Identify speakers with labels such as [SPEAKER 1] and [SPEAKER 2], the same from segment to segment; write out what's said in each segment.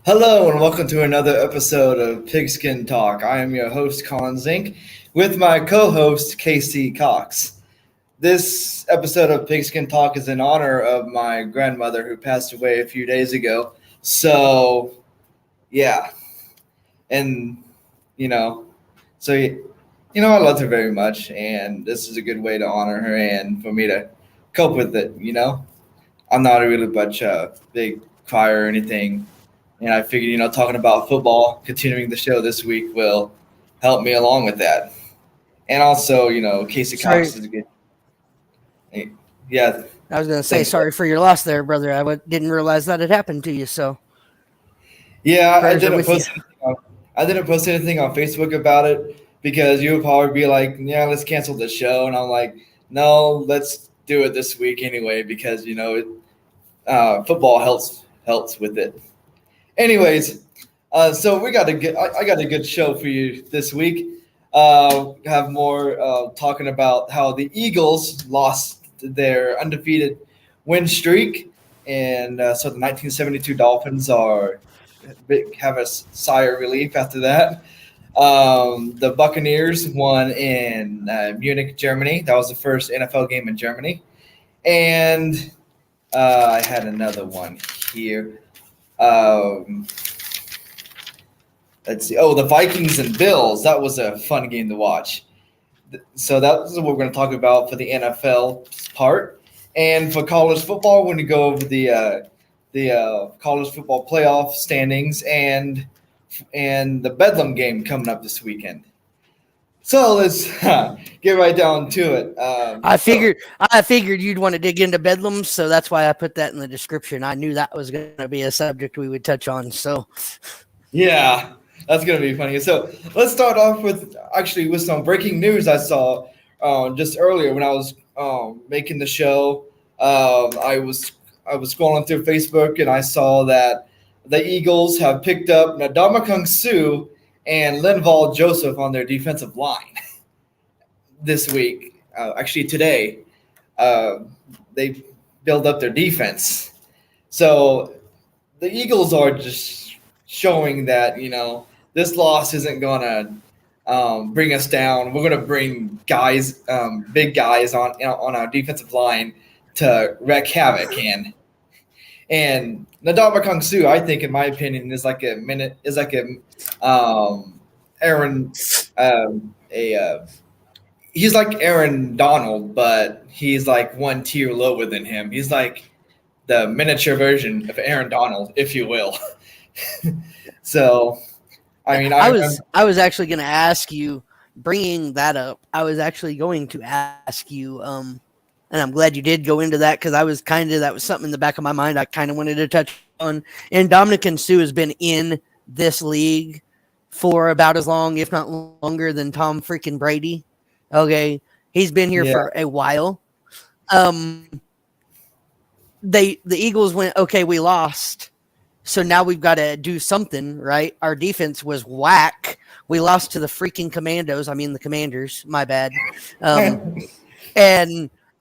[SPEAKER 1] Hello and welcome to another episode of Pigskin Talk. I am your host, Collin Zink, with my co-host, Casey Cox. This episode of Pigskin Talk is in honor of my grandmother who passed away a few days ago. So, yeah. And, you know, I loved her very much, and this is a good way to honor her and for me to cope with it. I'm not a really much big crier or anything. And I figured, talking about football, continuing the show this week will help me along with that. And also, Casey
[SPEAKER 2] Sorry,
[SPEAKER 1] Cox is a good. Yeah,
[SPEAKER 2] I was going to say
[SPEAKER 1] thanks.
[SPEAKER 2] sorry for your loss there, brother. Didn't realize that had happened to you. So
[SPEAKER 1] Yeah, I
[SPEAKER 2] prayers are
[SPEAKER 1] didn't
[SPEAKER 2] with you.
[SPEAKER 1] post. I didn't post anything on Facebook about it because you would probably be like, "Yeah, let's cancel the show," and I'm like, "No, let's do it this week anyway," because football helps with it. Anyways, so we got a good. I got a good show for you this week. Have more talking about how the Eagles lost their undefeated win streak, and so the 1972 Dolphins have a sigh of relief after that. The Buccaneers won in Munich, Germany. That was the first NFL game in Germany, and I had another one here. Um, let's see. Oh, the Vikings and Bills. That was a fun game to watch. So that's what we're going to talk about for the NFL part. And for college football, we're going to go over the college football playoff standings and the Bedlam game coming up this weekend. So let's get right down to it.
[SPEAKER 2] I figured you'd want to dig into Bedlam, so that's why I put that in the description. I knew that was going to be a subject we would touch on. So
[SPEAKER 1] yeah, that's going to be funny. So let's start off with some breaking news I saw just earlier when I was making the show. I was scrolling through Facebook and I saw that the Eagles have picked up Ndamukong Suh and Linval Joseph on their defensive line this week. Actually, today, they build up their defense. So the Eagles are just showing that this loss isn't gonna bring us down. We're gonna bring guys, big guys on our defensive line to wreak havoc. And Ndamukong Suh, I think, in my opinion, is like Aaron he's like Aaron Donald, but he's like one tier lower than him. He's like the miniature version of Aaron Donald, if you will. So, I mean,
[SPEAKER 2] I was actually going to ask you, bringing that up. I was actually going to ask you, and I'm glad you did go into that because that was something in the back of my mind I kind of wanted to touch on. And Ndamukong Suh has been in this league for about as long, if not longer, than Tom freaking Brady. Okay, he's been here for a while. The Eagles went, okay, we lost, so now we've got to do something, right? Our defense was whack. We lost to the freaking the Commanders. My bad.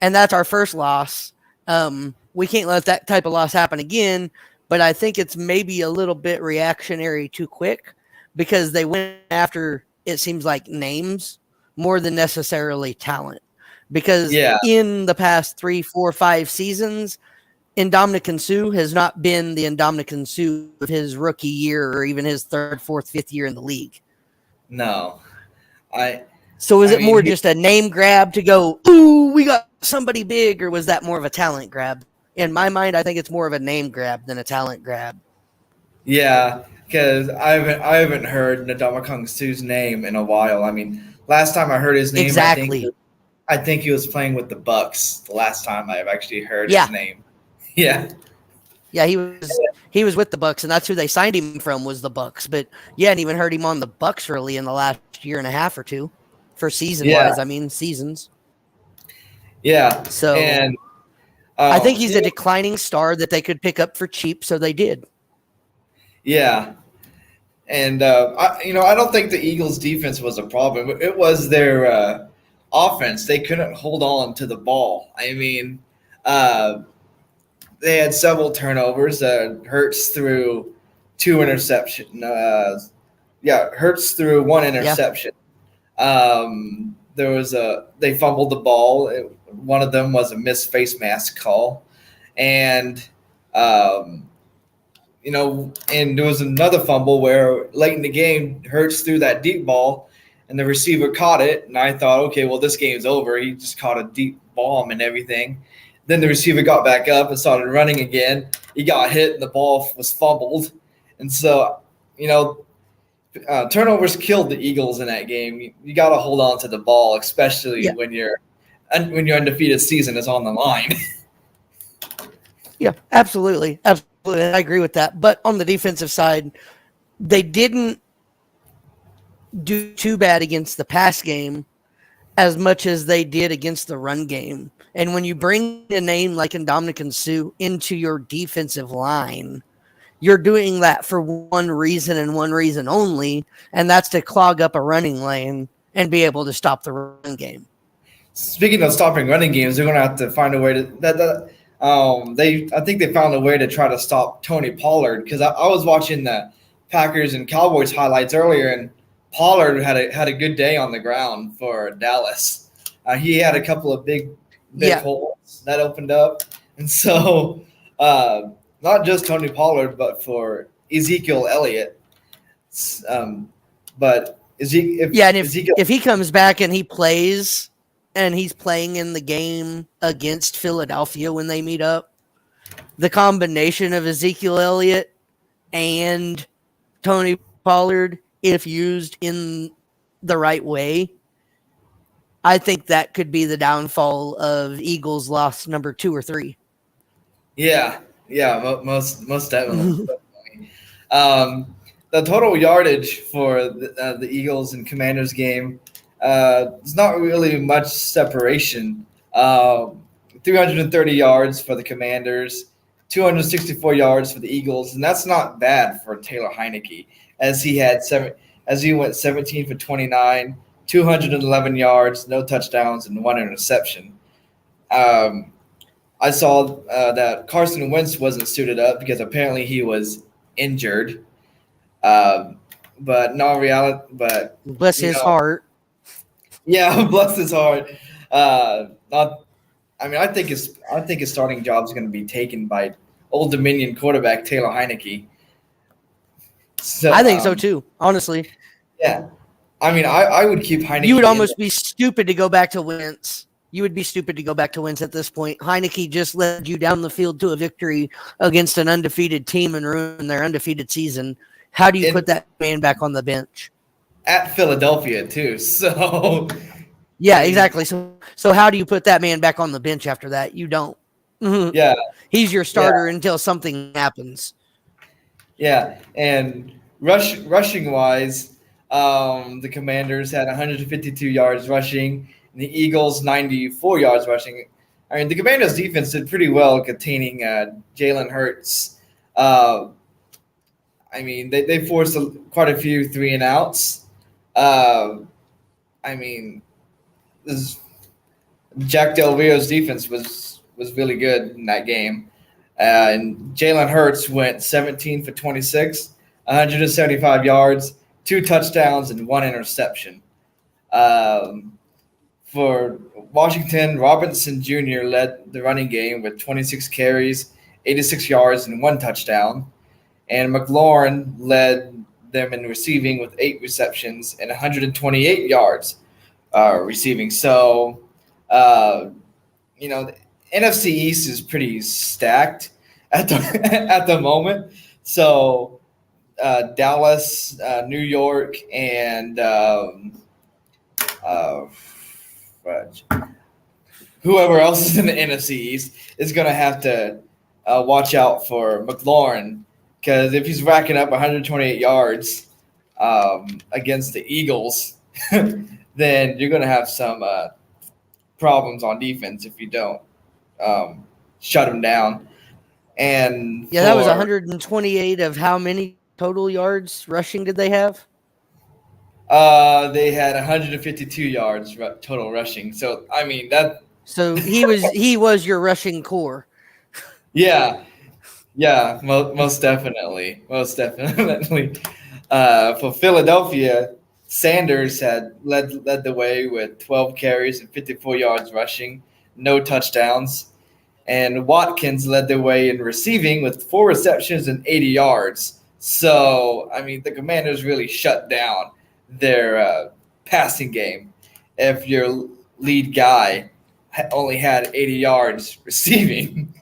[SPEAKER 2] And that's our first loss. We can't let that type of loss happen again. But I think it's maybe a little bit reactionary too quick because they went after, it seems like, names more than necessarily talent. Because in the past 3, 4, 5 seasons, Ndamukong Suh has not been the Ndamukong Suh of his rookie year or even his 3rd, 4th, 5th year in the league.
[SPEAKER 1] No.
[SPEAKER 2] So is it more just a name grab to go, ooh, we got somebody big, or was that more of a talent grab? In my mind, I think it's more of a name grab than a talent grab.
[SPEAKER 1] Yeah, because I haven't heard Ndamukong Suh's name in a while. I mean, last time I heard his name,
[SPEAKER 2] exactly.
[SPEAKER 1] I think he was playing with the Bucks. The last time I've actually heard his name. Yeah.
[SPEAKER 2] Yeah, he was with the Bucks, and that's who they signed him from was the Bucks. But you hadn't even heard him on the Bucks really in the last year and a half or two, for season-wise. I mean, seasons.
[SPEAKER 1] Yeah.
[SPEAKER 2] So
[SPEAKER 1] and
[SPEAKER 2] I think he's a declining star that they could pick up for cheap, so they did.
[SPEAKER 1] Yeah. And I don't think the Eagles' defense was a problem. It was their offense. They couldn't hold on to the ball. I mean, they had several turnovers. Hurts threw 2 interception. Hurts threw 1 interception. They fumbled the ball. One of them was a missed face mask call, and and there was another fumble where late in the game, Hurts threw that deep ball, and the receiver caught it. And I thought, okay, well, this game's over. He just caught a deep bomb and everything. Then the receiver got back up and started running again. He got hit, and the ball was fumbled. And so, turnovers killed the Eagles in that game. You got to hold on to the ball, especially when your undefeated season is on the line.
[SPEAKER 2] Yeah, absolutely. Absolutely. I agree with that. But on the defensive side, they didn't do too bad against the pass game as much as they did against the run game. And when you bring a name like Ndamukong Suh into your defensive line, you're doing that for one reason and one reason only, and that's to clog up a running lane and be able to stop the run game.
[SPEAKER 1] Speaking of stopping running games, they're going to have to find a way to I think they found a way to try to stop Tony Pollard, because I was watching the Packers and Cowboys highlights earlier, and Pollard had a good day on the ground for Dallas. He had a couple of big holes that opened up, and so not just Tony Pollard, but for Ezekiel Elliott. But
[SPEAKER 2] if he comes back and he plays. And he's playing in the game against Philadelphia when they meet up, the combination of Ezekiel Elliott and Tony Pollard, if used in the right way, I think that could be the downfall of Eagles loss number 2 or 3.
[SPEAKER 1] Yeah, most definitely. The total yardage for the Eagles and Commanders game, there's not really much separation. 330 yards for the Commanders, 264 yards for the Eagles, and that's not bad for Taylor Heineke, as he went 17 for 29, 211 yards, no touchdowns, and 1 interception. I saw that Carson Wentz wasn't suited up because apparently he was injured. But no reality. But
[SPEAKER 2] bless his heart.
[SPEAKER 1] Yeah, bless his heart. I think his starting job is going to be taken by Old Dominion quarterback Taylor Heineke. So,
[SPEAKER 2] I think so too, honestly.
[SPEAKER 1] Yeah, I would keep Heineke.
[SPEAKER 2] You would almost be stupid to go back to Wentz. You would be stupid to go back to Wentz at this point. Heineke just led you down the field to a victory against an undefeated team and ruined their undefeated season. How do you put that man back on the bench?
[SPEAKER 1] At Philadelphia too, so
[SPEAKER 2] yeah, exactly. So how do you put that man back on the bench after that? You don't.
[SPEAKER 1] Yeah,
[SPEAKER 2] he's your starter until something happens.
[SPEAKER 1] Yeah, and rushing wise, the Commanders had 152 yards rushing, and the Eagles 94 yards rushing. The Commanders defense did pretty well containing Jalen Hurts. They forced quite a few 3-and-outs. Jack Del Rio's defense was really good in that game. And Jalen Hurts went 17 for 26, 175 yards, 2 touchdowns, and 1 interception. For Washington, Robinson Jr. led the running game with 26 carries, 86 yards, and 1 touchdown. And McLaurin led them in receiving with 8 receptions and 128 yards receiving. So, the NFC East is pretty stacked at the moment. So, Dallas, New York, and whoever else is in the NFC East is going to have to watch out for McLaurin. Because if he's racking up 128 yards against the Eagles, then you're going to have some problems on defense if you don't shut him down. And
[SPEAKER 2] that was 128 of how many total yards rushing did they have?
[SPEAKER 1] They had 152 yards total rushing. So that.
[SPEAKER 2] So he was your rushing core.
[SPEAKER 1] Yeah. Yeah, most definitely, most definitely. For Philadelphia, Sanders had led the way with 12 carries and 54 yards rushing, no touchdowns, and Watkins led the way in receiving with 4 receptions and 80 yards. So, I mean, the Commanders really shut down their passing game. If your lead guy only had 80 yards receiving,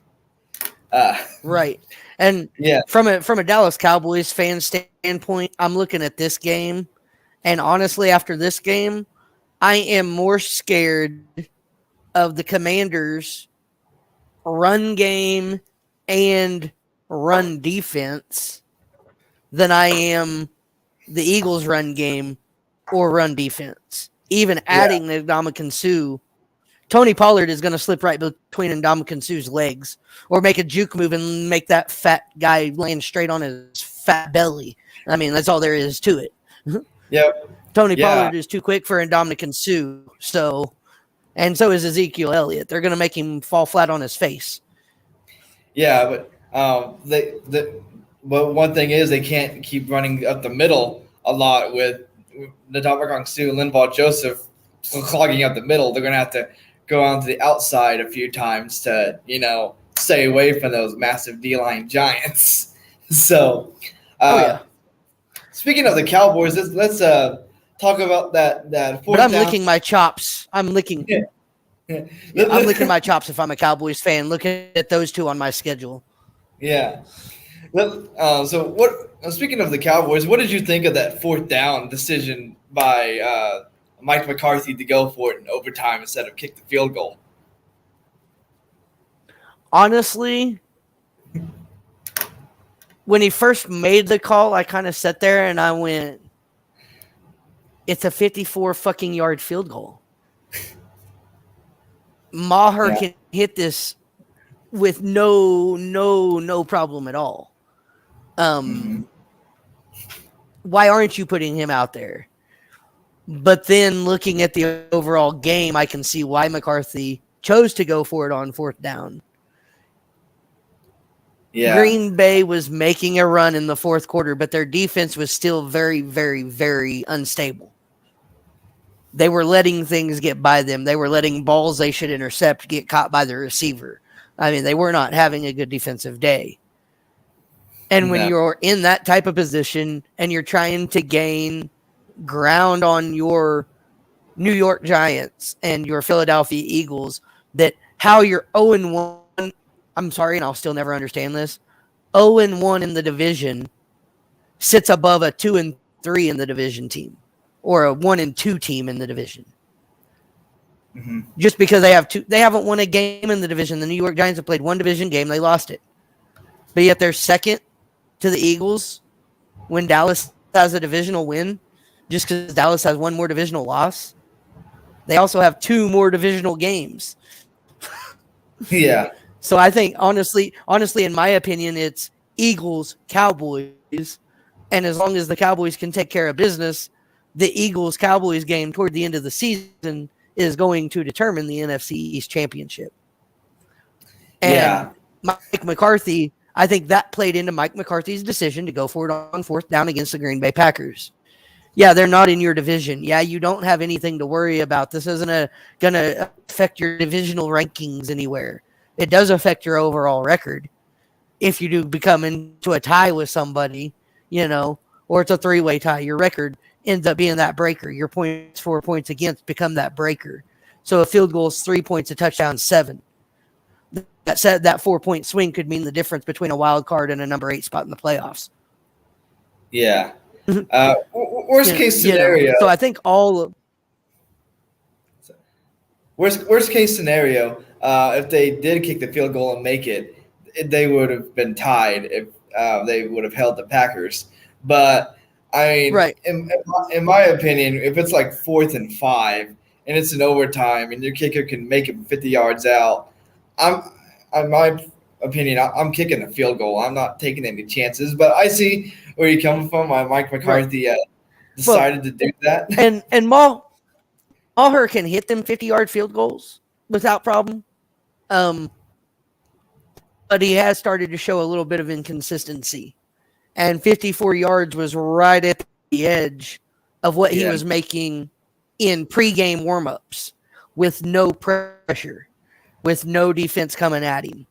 [SPEAKER 1] uh,
[SPEAKER 2] Right. And
[SPEAKER 1] yeah,
[SPEAKER 2] from a Dallas Cowboys fan standpoint, I'm looking at this game, and honestly, after this game, I am more scared of the Commanders' run game and run defense than I am the Eagles' run game or run defense. Even
[SPEAKER 1] yeah,
[SPEAKER 2] adding Ndamukong Suh, Tony Pollard is going to slip right between Ndamukong Suh's legs or make a juke move and make that fat guy land straight on his fat belly. I mean, that's all there is to it.
[SPEAKER 1] yep,
[SPEAKER 2] Tony
[SPEAKER 1] yeah,
[SPEAKER 2] Pollard is too quick for Ndamukong Suh, and so is Ezekiel Elliott. They're going to make him fall flat on his face.
[SPEAKER 1] yeah. But but one thing is they can't keep running up the middle a lot with the Dominic Sue, Linval Joseph clogging up the middle. They're gonna have to go on to the outside a few times to stay away from those massive D line giants. So,
[SPEAKER 2] Oh, yeah.
[SPEAKER 1] speaking of the Cowboys, let's talk about that
[SPEAKER 2] But
[SPEAKER 1] fourth
[SPEAKER 2] I'm
[SPEAKER 1] down.
[SPEAKER 2] licking my chops. I'm licking.
[SPEAKER 1] Yeah.
[SPEAKER 2] Yeah, I'm licking my chops if I'm a Cowboys fan. Looking at those two on my schedule.
[SPEAKER 1] Yeah. So what? Speaking of the Cowboys, what did you think of that fourth down decision by Mike McCarthy to go for it in overtime instead of kick the field goal?
[SPEAKER 2] Honestly, when he first made the call, I kind of sat there and I went, "It's a 54 fucking yard field goal. Maher
[SPEAKER 1] Yeah.
[SPEAKER 2] can hit this with no problem at all.
[SPEAKER 1] Mm-hmm.
[SPEAKER 2] Why aren't you putting him out there?" But then looking at the overall game, I can see why McCarthy chose to go for it on fourth down.
[SPEAKER 1] Yeah.
[SPEAKER 2] Green Bay was making a run in the fourth quarter, but their defense was still very, very, very unstable. They were letting things get by them. They were letting balls they should intercept get caught by the receiver. I mean, they were not having a good defensive day. And when
[SPEAKER 1] No.
[SPEAKER 2] you're in that type of position and you're trying to gain ground on your New York Giants and your Philadelphia Eagles, that how you're 0-1, I'm sorry, and I'll still never understand this, 0-1 in the division sits above a 2-3 in the division team or a 1-2 team in the division.
[SPEAKER 1] Mm-hmm.
[SPEAKER 2] Just because they haven't won a game in the division. The New York Giants have played one division game, they lost it. But yet they're second to the Eagles when Dallas has a divisional win, just because Dallas has one more divisional loss. They also have two more divisional games.
[SPEAKER 1] Yeah.
[SPEAKER 2] So I think honestly, in my opinion, it's Eagles, Cowboys, and as long as the Cowboys can take care of business, the Eagles Cowboys game toward the end of the season is going to determine the NFC East Championship. And
[SPEAKER 1] Yeah.
[SPEAKER 2] Mike McCarthy, I think that played into Mike McCarthy's decision to go for it on fourth down against the Green Bay Packers. Yeah, they're not in your division. Yeah, you don't have anything to worry about. This isn't going to affect your divisional rankings anywhere. It does affect your overall record if you do become into a tie with somebody, or it's a three-way tie. Your record ends up being that breaker. Your points, 4 points against, become that breaker. So a field goal is 3 points, a touchdown 7. That 4-point swing could mean the difference between a wild card and a number 8 spot in the playoffs.
[SPEAKER 1] Yeah. Worst case scenario.
[SPEAKER 2] So I think
[SPEAKER 1] Worst case scenario. If they did kick the field goal and make it, they would have been tied if they would have held the Packers. But I mean,
[SPEAKER 2] right.
[SPEAKER 1] in my opinion, if it's like 4th and 5 and it's an overtime and your kicker can make it 50 yards out, in my opinion, I'm kicking the field goal. I'm not taking any chances. But I see where you're coming from. Mike McCarthy decided to do that.
[SPEAKER 2] And Maher can hit them 50-yard field goals without problem. but he has started to show a little bit of inconsistency. And 54 yards was right at the edge of what he
[SPEAKER 1] Yeah.
[SPEAKER 2] was making in pregame warmups with no pressure, with no defense coming at him.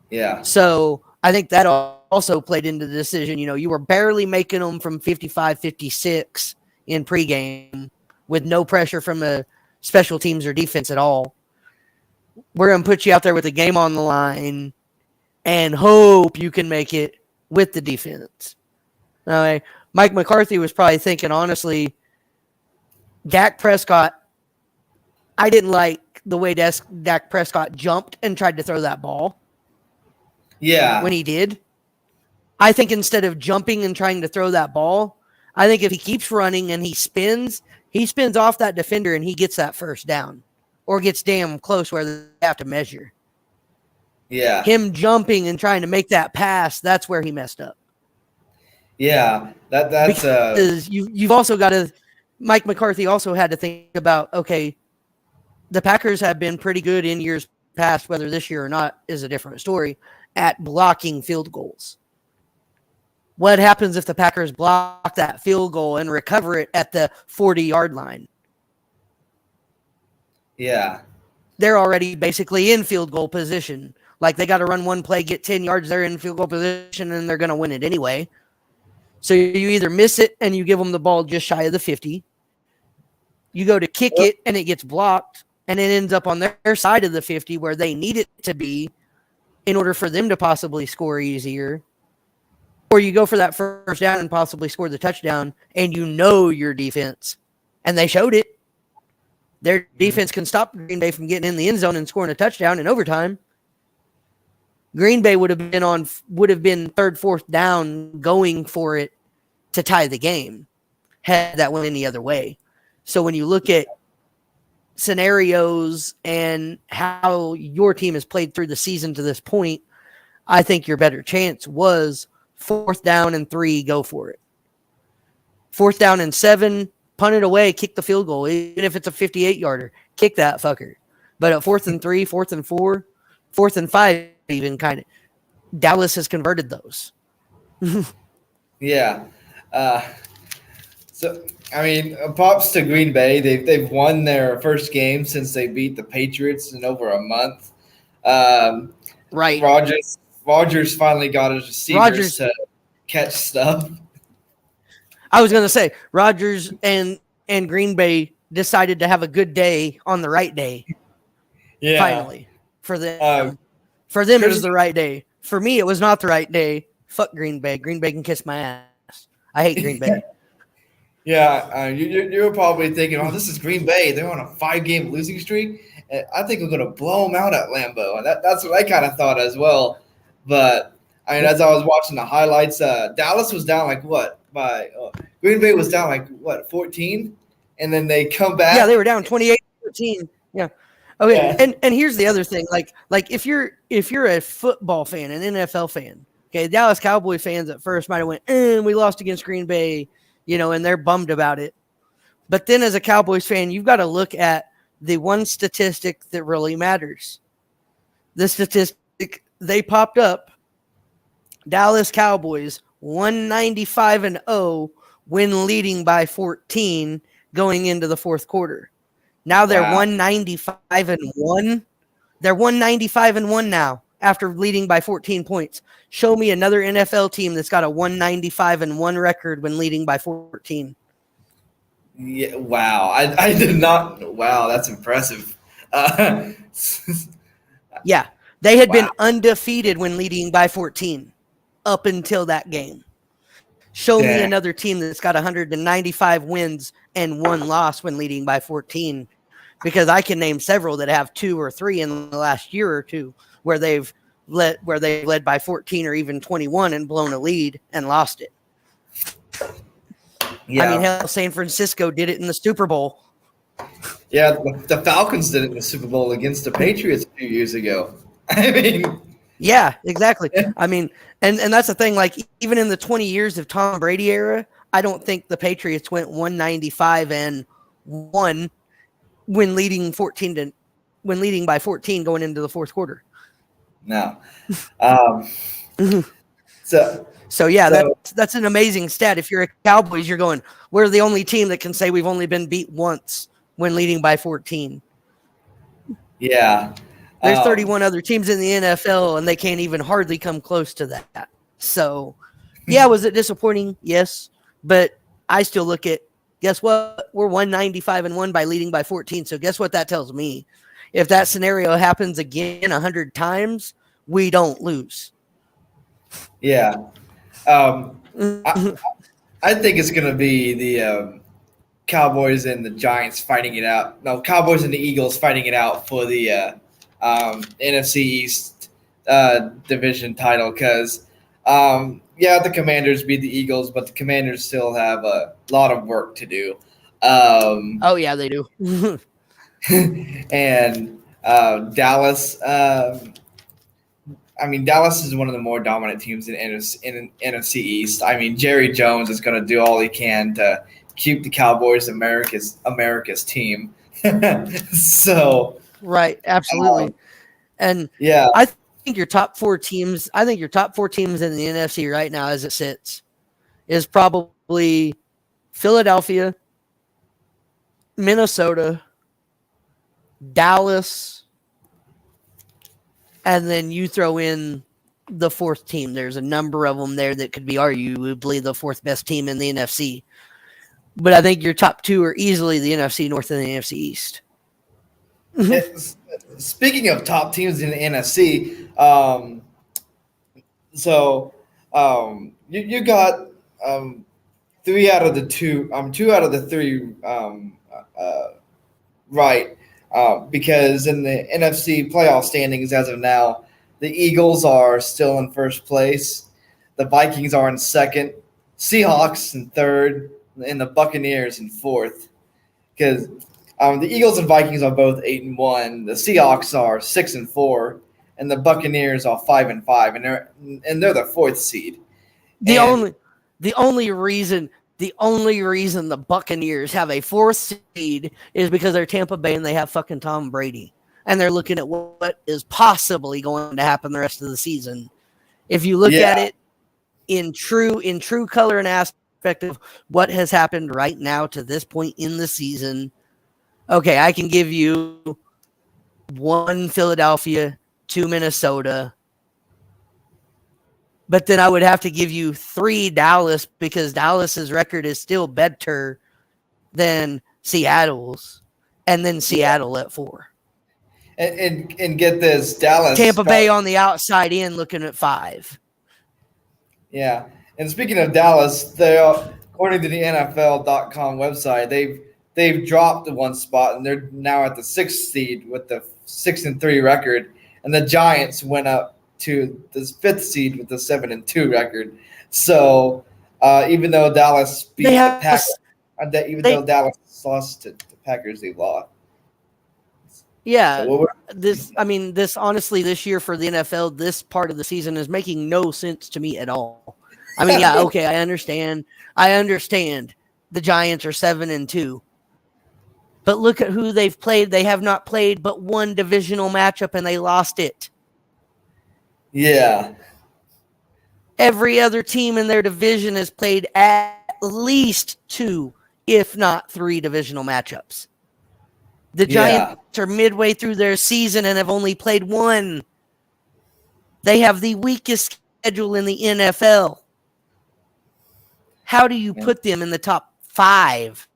[SPEAKER 1] Yeah.
[SPEAKER 2] So I think that also played into the decision. You were barely making them from 55, 56 in pregame with no pressure from the special teams or defense at all. We're going to put you out there with the game on the line and hope you can make it with the defense. Mike McCarthy was probably thinking, honestly, Dak Prescott, I didn't like the way Dak Prescott jumped and tried to throw that ball.
[SPEAKER 1] Yeah.
[SPEAKER 2] When he did. I think instead of jumping and trying to throw that ball, I think if he keeps running and he spins off that defender and he gets that first down or gets damn close where they have to measure.
[SPEAKER 1] Yeah.
[SPEAKER 2] Him jumping and trying to make that pass, that's where he messed up.
[SPEAKER 1] Yeah. That's
[SPEAKER 2] because you've also got to Mike McCarthy also had to think about, okay, the Packers have been pretty good in years past, whether this year or not is a different story, at blocking field goals. What happens if the Packers block that field goal and recover it at the 40-yard line?
[SPEAKER 1] Yeah.
[SPEAKER 2] They're already basically in field goal position. Like they got to run one play, get 10 yards, they're in field goal position, and they're going to win it anyway. So you either miss it and you give them the ball just shy of the 50. You go to kick it and it gets blocked and it ends up on their side of the 50 where they need it to be in order for them to possibly score easier. Or you go for that first down and possibly score the touchdown, and your defense. And they showed it. Their defense can stop Green Bay from getting in the end zone and scoring a touchdown in overtime. Green Bay would have been third, fourth down going for it to tie the game had that went any other way. So when you look at scenarios and how your team has played through the season to this point, I think your better chance was 4th down and 3, go for it. 4th down and 7, punt it away, kick the field goal. Even if it's a 58-yarder, kick that fucker. But at 4th and 3, 4th and 4, 4th and 5, even kind of, Dallas has converted those.
[SPEAKER 1] Yeah. So, I mean, props to Green Bay. They've won their first game since they beat the Patriots in over a month.
[SPEAKER 2] Right.
[SPEAKER 1] Rodgers finally got his receivers to catch stuff.
[SPEAKER 2] I was going to say, Rodgers and Green Bay decided to have a good day on the right day.
[SPEAKER 1] Yeah.
[SPEAKER 2] Finally. For them. For them, it was the right day. For me, it was not the right day. Fuck Green Bay. Green Bay can kiss my ass. I hate Green Bay.
[SPEAKER 1] Yeah, you're probably thinking, oh, this is Green Bay. They're on a 5-game losing streak. And I think we're going to blow them out at Lambeau. And that's what I kind of thought as well. But, I mean, as I was watching the highlights, Dallas was down Green Bay was down 14? And then they come back.
[SPEAKER 2] Yeah, they were down 28-14. Yeah. Okay, yeah. And here's the other thing. Like if you're a football fan, an NFL fan, okay, Dallas Cowboy fans at first might have went, we lost against Green Bay, and they're bummed about it. But then as a Cowboys fan, you've got to look at the one statistic that really matters. The statistic they popped up, Dallas Cowboys 195-0 when leading by 14 going into the fourth quarter. Now they're 195-1. They're 195-1 now after leading by 14 points. Show me another NFL team that's got a 195-1 record when leading by 14.
[SPEAKER 1] Yeah, wow. I did not. Wow, that's impressive.
[SPEAKER 2] Yeah, they had been undefeated when leading by 14 up until that game. Show me another team that's got 195 wins and 1 loss when leading by 14, because I can name several that have 2 or 3 in the last year or two where they've led by 14 or even 21 and blown a lead and lost it. Yeah. I mean, hell, San Francisco did it in the Super Bowl.
[SPEAKER 1] Yeah, the Falcons did it in the Super Bowl against the Patriots a few years ago. I mean,
[SPEAKER 2] yeah, exactly. I mean, and that's the thing. Like, even in the 20 years of Tom Brady era, I don't think the Patriots went 195-1 when leading by 14 going into the fourth quarter.
[SPEAKER 1] No. Um, so
[SPEAKER 2] So yeah,
[SPEAKER 1] so
[SPEAKER 2] that's an amazing stat. If you're a Cowboys, you're going, we're the only team that can say we've only been beat once when leading by 14.
[SPEAKER 1] yeah.
[SPEAKER 2] There's
[SPEAKER 1] Um,
[SPEAKER 2] 31 other teams in the NFL, and they can't even hardly come close to that. So, yeah, was it disappointing? Yes, but I still look at, guess what? We're 195-1 by leading by 14. So guess what that tells me? If that scenario happens again 100 times, we don't lose.
[SPEAKER 1] yeah. I I think it's gonna be the Cowboys and the Giants fighting it out. No, Cowboys and the Eagles fighting it out for the NFC East division title. Because yeah, the Commanders beat the Eagles, but the Commanders still have a lot of work to do.
[SPEAKER 2] Oh yeah, they do.
[SPEAKER 1] And Dallas. I mean, Dallas is one of the more dominant teams in NFC East. I mean, Jerry Jones is going to do all he can to keep the Cowboys America's team. So,
[SPEAKER 2] Right, absolutely.
[SPEAKER 1] um,
[SPEAKER 2] And
[SPEAKER 1] yeah,
[SPEAKER 2] I think your top four teams, I think your top four teams in the NFC right now as it sits is probably Philadelphia, Minnesota, Dallas, and then you throw in the fourth team. There's a number of them there that could be arguably the fourth best team in the NFC. But I think your top two are easily the NFC North and the NFC East.
[SPEAKER 1] speaking of top teams in the NFC, so you got three out of the two out of the three right. Because in the NFC playoff standings as of now, the Eagles are still in first place. The Vikings are in second. Seahawks in third. And the Buccaneers in fourth. Because the Eagles and Vikings are both 8-1. The Seahawks are 6-4. And the Buccaneers are 5-5. And they're the fourth seed.
[SPEAKER 2] The
[SPEAKER 1] And
[SPEAKER 2] only the only reason the Buccaneers have a fourth seed is because they're Tampa Bay and they have fucking Tom Brady. And they're looking at what is possibly going to happen the rest of the season. If you look at
[SPEAKER 1] yeah,
[SPEAKER 2] it in true color and aspect of what has happened right now to this point in the season, okay, I can give you 1 Philadelphia, 2 Minnesota, but then I would have to give you 3 Dallas because Dallas's record is still better than Seattle's, and then Seattle at 4.
[SPEAKER 1] and get this, Dallas.
[SPEAKER 2] Tampa Bay on the outside in looking at 5.
[SPEAKER 1] Yeah, and speaking of Dallas, they are, according to the NFL.com website, they've dropped the one spot and they're now at the 6th seed with the 6-3 record, and the Giants went up to the 5th seed with the 7-2 record. So even though Dallas beat the Packers, though Dallas lost to the Packers, they lost.
[SPEAKER 2] Yeah,
[SPEAKER 1] So
[SPEAKER 2] this honestly, this year for the NFL, this part of the season is making no sense to me at all. I mean, yeah, okay, I understand. The Giants are 7-2, but look at who they've played. They have not played but one divisional matchup, and they lost it.
[SPEAKER 1] Yeah.
[SPEAKER 2] Every other team in their division has played at least 2, if not 3 divisional matchups. The Giants are midway through their season and have only played 1. They have the weakest schedule in the NFL. How do you put them in the top 5,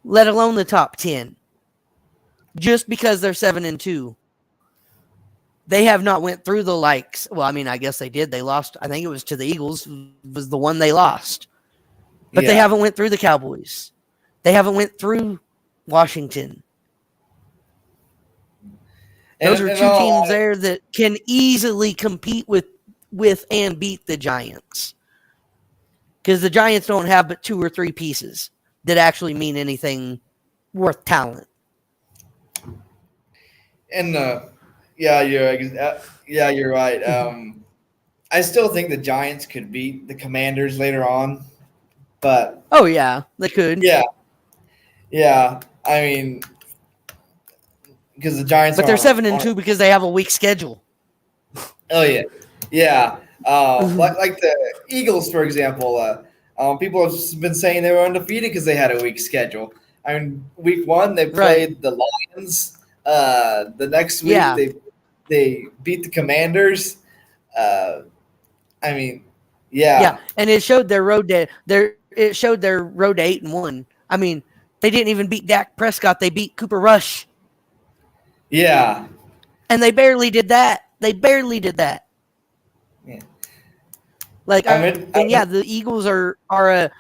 [SPEAKER 2] let alone the top 10? Just because they're 7-2. They have not went through the likes. Well, I mean, I guess they did. They lost. I think it was to the Eagles was the one they lost. But they haven't went through the Cowboys. They haven't went through Washington. Those are 2 teams there that can easily compete with and beat the Giants. Because the Giants don't have but 2 or 3 pieces that actually mean anything worth talent.
[SPEAKER 1] And you're right. I still think the Giants could beat the Commanders later on, but
[SPEAKER 2] oh yeah, they could.
[SPEAKER 1] Yeah. I mean, because the Giants,
[SPEAKER 2] but they're 7-2 because they have a weak schedule.
[SPEAKER 1] Oh yeah, yeah. Like the Eagles, for example. People have been saying they were undefeated because they had a weak schedule. I mean, week one they
[SPEAKER 2] Right.
[SPEAKER 1] played the Lions. The next week
[SPEAKER 2] Yeah.
[SPEAKER 1] they beat the Commanders. Uh, I mean,
[SPEAKER 2] Yeah.
[SPEAKER 1] yeah,
[SPEAKER 2] And it showed their road to it showed their road to 8-1. I mean, they didn't even beat Dak Prescott. They beat Cooper Rush.
[SPEAKER 1] yeah,
[SPEAKER 2] And they barely did that. They barely did that.
[SPEAKER 1] yeah.
[SPEAKER 2] Like, I mean,
[SPEAKER 1] I
[SPEAKER 2] yeah, the Eagles are a.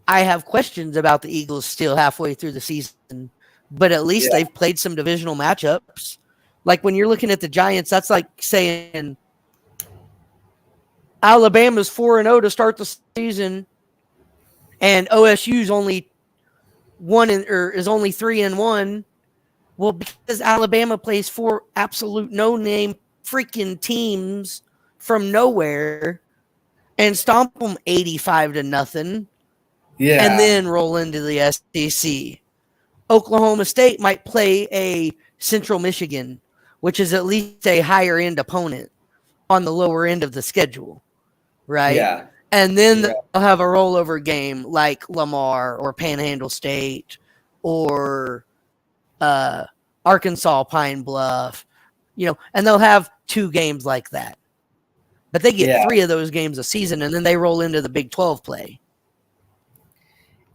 [SPEAKER 2] I have questions about the Eagles still halfway through the season, but at least
[SPEAKER 1] yeah,
[SPEAKER 2] they've played some divisional matchups. Like when you're looking at the Giants, that's like saying Alabama's 4-0 to start the season, and OSU's only is only 3-1. Well, because Alabama plays four absolute no name freaking teams from nowhere and stomp them 85-0, and
[SPEAKER 1] yeah,
[SPEAKER 2] then roll into the SEC. Oklahoma State might play a Central Michigan, which is at least a higher end opponent on the lower end of the schedule, right?
[SPEAKER 1] yeah,
[SPEAKER 2] And then
[SPEAKER 1] yeah,
[SPEAKER 2] they'll have a rollover game like Lamar or Panhandle State or Arkansas Pine Bluff, and they'll have two games like that. But they get
[SPEAKER 1] yeah,
[SPEAKER 2] three of those games a season, and then they roll into the Big 12 play.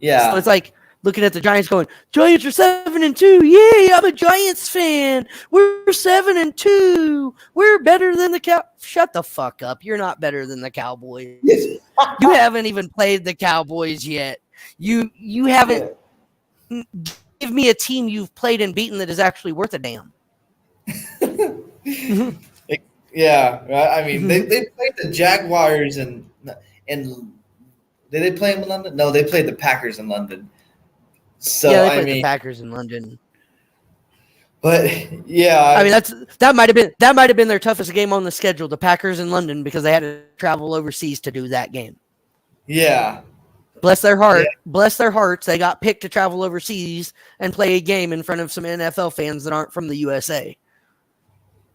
[SPEAKER 2] So
[SPEAKER 1] yeah.
[SPEAKER 2] it's like looking at the Giants going, Giants are 7-2. Yay, I'm a Giants fan. We're 7-2. We're better than the Cow. Shut the fuck up. You're not better than the Cowboys. You haven't even played the Cowboys yet. You haven't. Give me a team you've played and beaten that is actually worth a damn.
[SPEAKER 1] Yeah, right. I mean, they played the Jaguars and did they play them in London? No, they played the Packers in London.
[SPEAKER 2] Yeah,
[SPEAKER 1] So
[SPEAKER 2] they
[SPEAKER 1] I
[SPEAKER 2] played the
[SPEAKER 1] mean,
[SPEAKER 2] Packers in London.
[SPEAKER 1] but
[SPEAKER 2] I mean,
[SPEAKER 1] yeah,
[SPEAKER 2] that might have been their toughest game on the schedule, the Packers in London, because they had to travel overseas to do that game.
[SPEAKER 1] yeah,
[SPEAKER 2] Bless their
[SPEAKER 1] yeah,
[SPEAKER 2] heart, bless their hearts, they got picked to travel overseas and play a game in front of some NFL fans that aren't from the USA.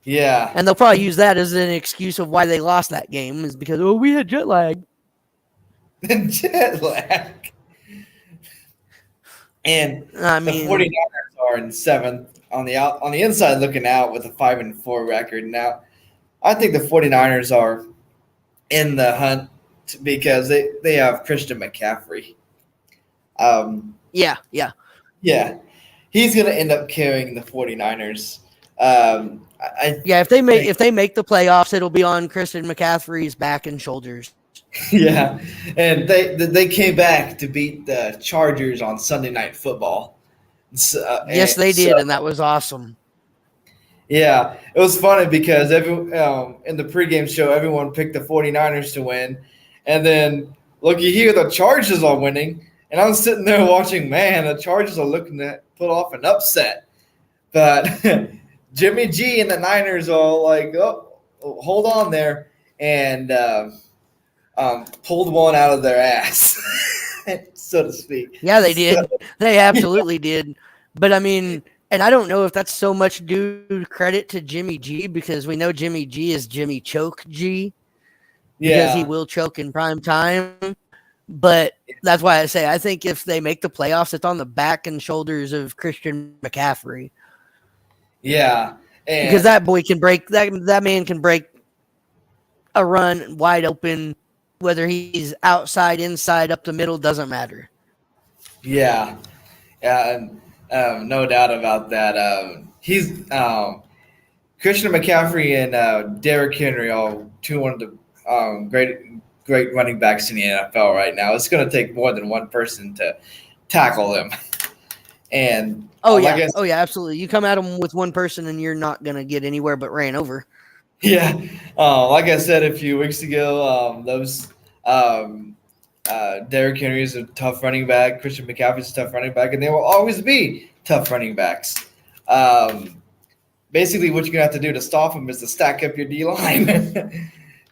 [SPEAKER 1] yeah.
[SPEAKER 2] And they'll probably use that as an excuse of why they lost that game, is because we had jet lag.
[SPEAKER 1] Jet lag. And
[SPEAKER 2] I
[SPEAKER 1] the
[SPEAKER 2] mean,
[SPEAKER 1] 49ers are in seventh on the inside looking out with a 5-4 record. Now, I think the 49ers are in the hunt because they have Christian McCaffrey.
[SPEAKER 2] yeah, yeah.
[SPEAKER 1] Yeah, he's going to end up carrying the 49ers. I
[SPEAKER 2] Yeah,
[SPEAKER 1] think,
[SPEAKER 2] if they make the playoffs, it'll be on Christian McCaffrey's back and shoulders.
[SPEAKER 1] yeah, and they came back to beat the Chargers on Sunday Night Football. So,
[SPEAKER 2] Yes, they
[SPEAKER 1] so
[SPEAKER 2] did, and that was awesome.
[SPEAKER 1] yeah, it was funny because in the pregame show, everyone picked the 49ers to win. And then, looky here, the Chargers are winning. And I'm sitting there watching, man, the Chargers are looking to pull off an upset. But Jimmy G and the Niners are like, oh, hold on there. And pulled one out of their ass, so to speak.
[SPEAKER 2] Yeah, they
[SPEAKER 1] So,
[SPEAKER 2] did. They absolutely did. But I mean, and I don't know if that's so much due credit to Jimmy G, because we know Jimmy G is Jimmy Choke G, because he
[SPEAKER 1] yeah,
[SPEAKER 2] will choke in prime time. But that's why I say I think if they make the playoffs, it's on the back and shoulders of Christian McCaffrey,
[SPEAKER 1] yeah.
[SPEAKER 2] because
[SPEAKER 1] And
[SPEAKER 2] that boy can break that man can break a run wide open, whether he's outside, inside, up the middle, doesn't matter.
[SPEAKER 1] yeah, yeah, and no doubt about that. He's Christian McCaffrey and Derrick Henry are one of the great running backs in the NFL right now. It's going to take more than one person to tackle them. And
[SPEAKER 2] Oh
[SPEAKER 1] like
[SPEAKER 2] yeah,
[SPEAKER 1] I
[SPEAKER 2] oh yeah, absolutely. You come at them with one person, and you're not gonna get anywhere but ran over.
[SPEAKER 1] yeah, like I said a few weeks ago, those um, Derrick Henry is a tough running back. Christian McCaffrey is a tough running back, and they will always be tough running backs. Basically, what you're gonna have to do to stop him is to stack up your D line.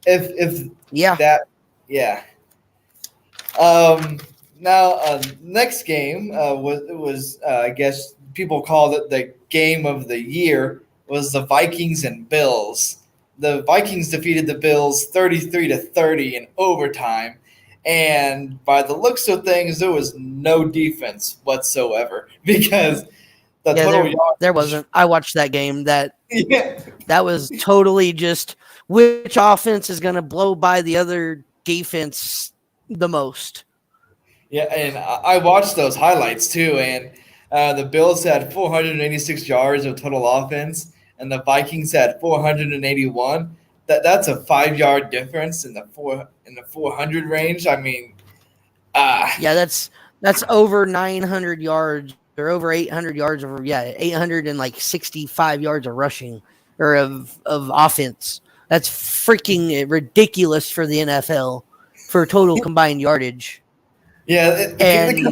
[SPEAKER 1] if
[SPEAKER 2] Yeah,
[SPEAKER 1] that, yeah. Um, Now, next game was I guess people called it the game of the year was the Vikings and Bills. the Vikings defeated the Bills 33-30 in overtime. And by the looks of things, there was no defense whatsoever because the
[SPEAKER 2] Yeah,
[SPEAKER 1] total
[SPEAKER 2] there
[SPEAKER 1] yardage.
[SPEAKER 2] wasn't. I watched that game.
[SPEAKER 1] Yeah,
[SPEAKER 2] That was totally just which offense is going to blow by the other defense the most.
[SPEAKER 1] yeah, and I watched those highlights too. And the Bills had 486 yards of total offense, and the Vikings had 481. That's a 5 yard difference in the 400 range. I mean, uh,
[SPEAKER 2] Yeah, that's over 900 yards or over 800 yards of 865 yards of rushing or of offense. That's freaking ridiculous for the NFL for total combined yardage.
[SPEAKER 1] yeah,
[SPEAKER 2] And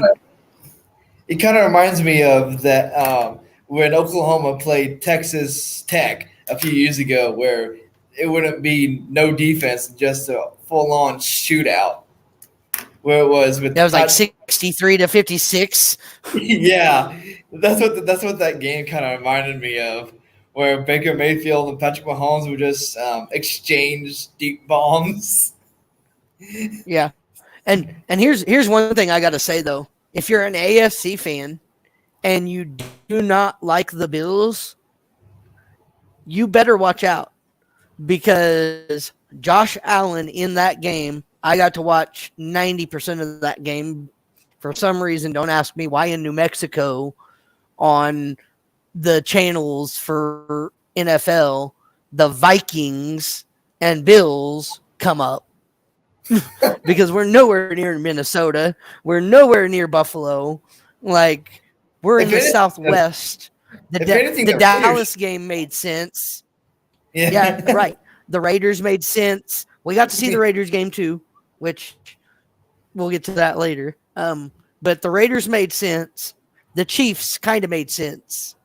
[SPEAKER 1] it kind of reminds me of that when Oklahoma played Texas Tech a few years ago, where it wouldn't be no defense, just a full on shootout, where it was with
[SPEAKER 2] that was like 63-56.
[SPEAKER 1] yeah, that's what that game kind of reminded me of, where Baker Mayfield and Patrick Mahomes would just exchange deep bombs.
[SPEAKER 2] Yeah. And here's one thing I got to say though. If you're an AFC fan and you do not like the Bills, you better watch out because Josh Allen in that game, I got to watch 90% of that game. For some reason, don't ask me why in New Mexico on the channels for NFL, the Vikings and Bills come up because we're nowhere near Minnesota. We're nowhere near Buffalo. Like, we're in
[SPEAKER 1] If
[SPEAKER 2] the
[SPEAKER 1] anything,
[SPEAKER 2] Southwest.
[SPEAKER 1] if anything,
[SPEAKER 2] The
[SPEAKER 1] the Raiders.
[SPEAKER 2] Dallas game made sense. Yeah,
[SPEAKER 1] Yeah,
[SPEAKER 2] right. The Raiders made sense. We got to see the Raiders game too, which we'll get to that later. But the Raiders made sense. The Chiefs kind of made sense.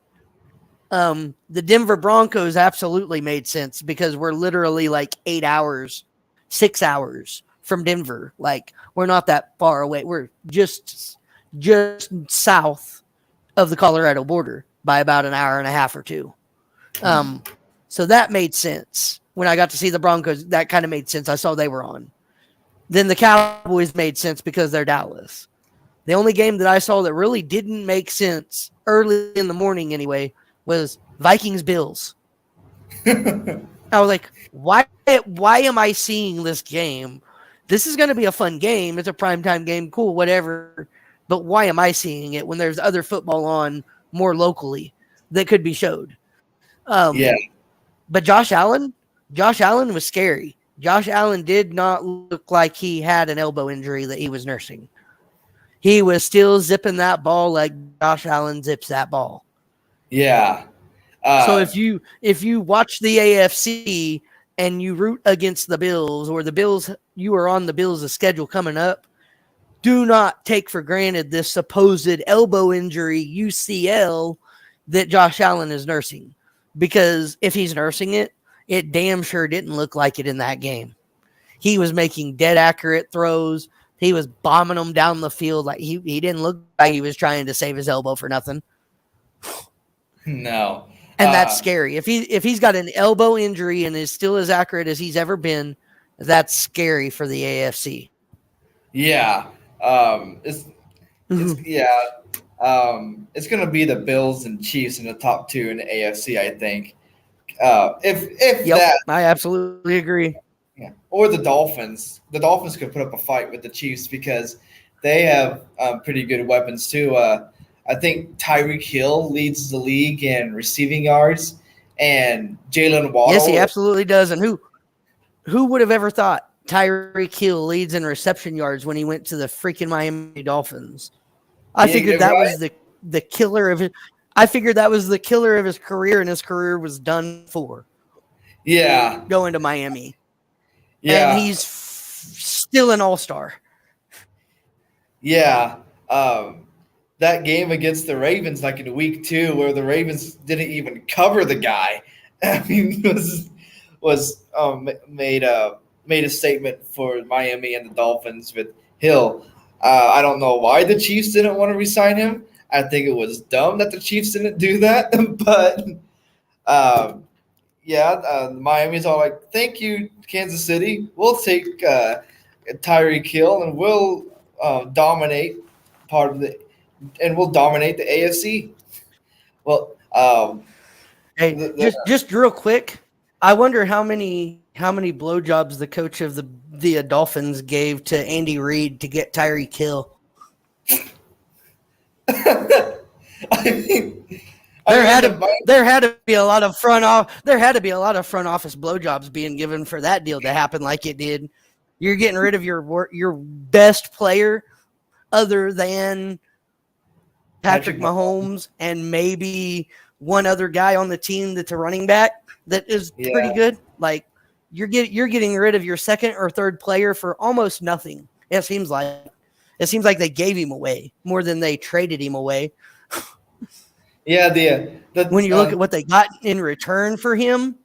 [SPEAKER 2] The Denver Broncos absolutely made sense because we're literally like 8 hours, 6 hours from Denver. Like we're not that far away. We're just south of the Colorado border by about an hour and a half or two. So that made sense. When I got to see the Broncos, that kind of made sense. I saw they were on. Then the Cowboys made sense because they're Dallas. The only game that I saw that really didn't make sense early in the morning anyway was Vikings Bills. I was like, why am I seeing this game? This is going to be a fun game. It's a primetime game, cool, whatever. But why am I seeing it when there's other football on more locally that could be showed?
[SPEAKER 1] yeah,
[SPEAKER 2] But Josh Allen was scary. Josh Allen did not look like he had an elbow injury that he was nursing. He was still zipping that ball like Josh Allen zips that ball.
[SPEAKER 1] yeah.
[SPEAKER 2] So
[SPEAKER 1] Uh,
[SPEAKER 2] if you watch the AFC and you root against the Bills or the Bills, you are on the Bills' schedule coming up, do not take for granted this supposed elbow injury UCL that Josh Allen is nursing. Because if he's nursing it, it damn sure didn't look like it in that game. He was making dead accurate throws. He was bombing them down the field. Like he didn't look like he was trying to save his elbow for nothing.
[SPEAKER 1] no.
[SPEAKER 2] And that's scary. If he's got an elbow injury and is still as accurate as he's ever been, that's scary for the AFC.
[SPEAKER 1] Yeah. It's yeah. It's gonna be the Bills and Chiefs in the top two in the AFC, I think. If
[SPEAKER 2] Yep,
[SPEAKER 1] that,
[SPEAKER 2] I absolutely agree.
[SPEAKER 1] yeah, or the Dolphins. The Dolphins could put up a fight with the Chiefs because they have pretty good weapons too. I think Tyreek Hill leads the league in receiving yards, and Jalen
[SPEAKER 2] Yes, he
[SPEAKER 1] Waddle.
[SPEAKER 2] absolutely does. And who would have ever thought Tyreek Hill leads in reception yards when he went to the freaking Miami Dolphins? I figured that
[SPEAKER 1] Right?
[SPEAKER 2] was the killer of it. I figured that was the killer of his career, and his career was done for
[SPEAKER 1] Yeah,
[SPEAKER 2] going to Miami. And
[SPEAKER 1] yeah,
[SPEAKER 2] he's still an all-star.
[SPEAKER 1] yeah. That game against the Ravens, like in week 2, where the Ravens didn't even cover the guy. I mean, made a statement for Miami and the Dolphins with Hill. I don't know why the Chiefs didn't want to resign him. I think it was dumb that the Chiefs didn't do that, but Miami's all like, "Thank you, Kansas City. We'll take Tyreek Hill and we'll dominate part of the and we'll dominate the AFC." Well,
[SPEAKER 2] Hey, just real quick, I wonder how many blowjobs the coach of the Dolphins gave to Andy Reid to get Tyreek Hill.
[SPEAKER 1] I mean,
[SPEAKER 2] There had
[SPEAKER 1] the
[SPEAKER 2] to there had to be a lot of front office blowjobs being given for that deal to happen like it did. You're getting rid of your best player other than Patrick Mahomes and maybe one other guy on the team that's a running back that is pretty good. Like you're getting rid of your second or third player for almost nothing. It seems like they gave him away more than they traded him away.
[SPEAKER 1] Yeah,
[SPEAKER 2] when you look at what they got in return for him,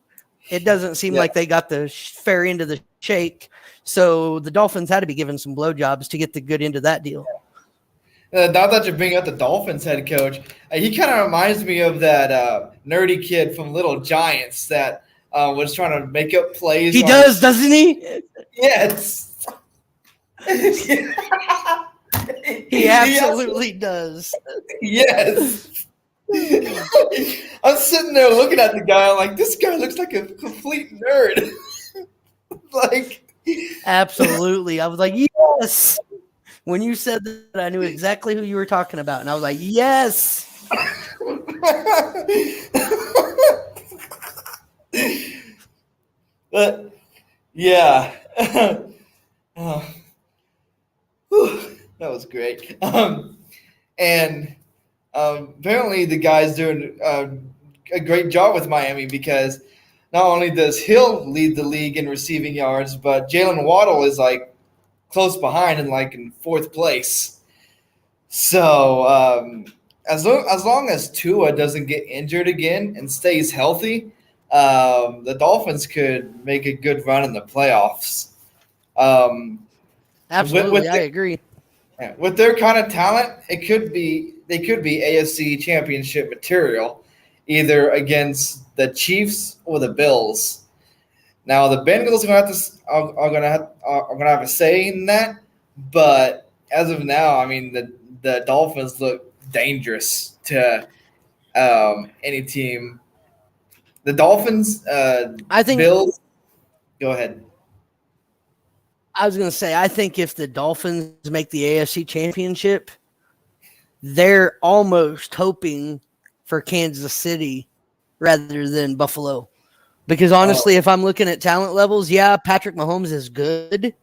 [SPEAKER 2] it doesn't seem like they got the fair end of the shake. So the Dolphins had to be given some blowjobs to get the good end of that deal.
[SPEAKER 1] Now that you bring up the Dolphins head coach, he kind of reminds me of that nerdy kid from Little Giants that was trying to make up plays.
[SPEAKER 2] He does, doesn't he?
[SPEAKER 1] Yes.
[SPEAKER 2] He absolutely does.
[SPEAKER 1] Yes. I'm sitting there looking at the guy. I'm like, this guy looks like a complete nerd. Like,
[SPEAKER 2] absolutely. I was like, yes. When you said that, I knew exactly who you were talking about, and I was like, yes.
[SPEAKER 1] But yeah, that was great. And apparently the guy's doing a great job with Miami because not only does Hill lead the league in receiving yards, but Jalen Waddle is like close behind and like in fourth place. So as long as Tua doesn't get injured again and stays healthy, the Dolphins could make a good run in the playoffs.
[SPEAKER 2] Absolutely, I agree.
[SPEAKER 1] With their kind of talent, they could be AFC Championship material, either against the Chiefs or the Bills. Now the Bengals are gonna have a say in that, but as of now, I mean the Dolphins look dangerous to any team. The Dolphins,
[SPEAKER 2] I think
[SPEAKER 1] Bills. Go ahead.
[SPEAKER 2] I was going to say, I think if the Dolphins make the AFC Championship, they're almost hoping for Kansas City rather than Buffalo. Because honestly, if I'm looking at talent levels, yeah, Patrick Mahomes is good,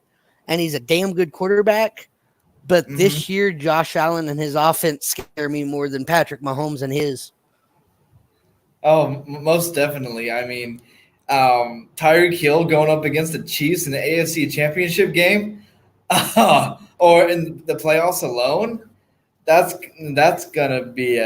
[SPEAKER 2] and he's a damn good quarterback. But this year, Josh Allen and his offense scare me more than Patrick Mahomes and his.
[SPEAKER 1] Oh, most definitely. I mean, Tyreek Hill going up against the Chiefs in the AFC Championship game, or in the playoffs alone, that's gonna be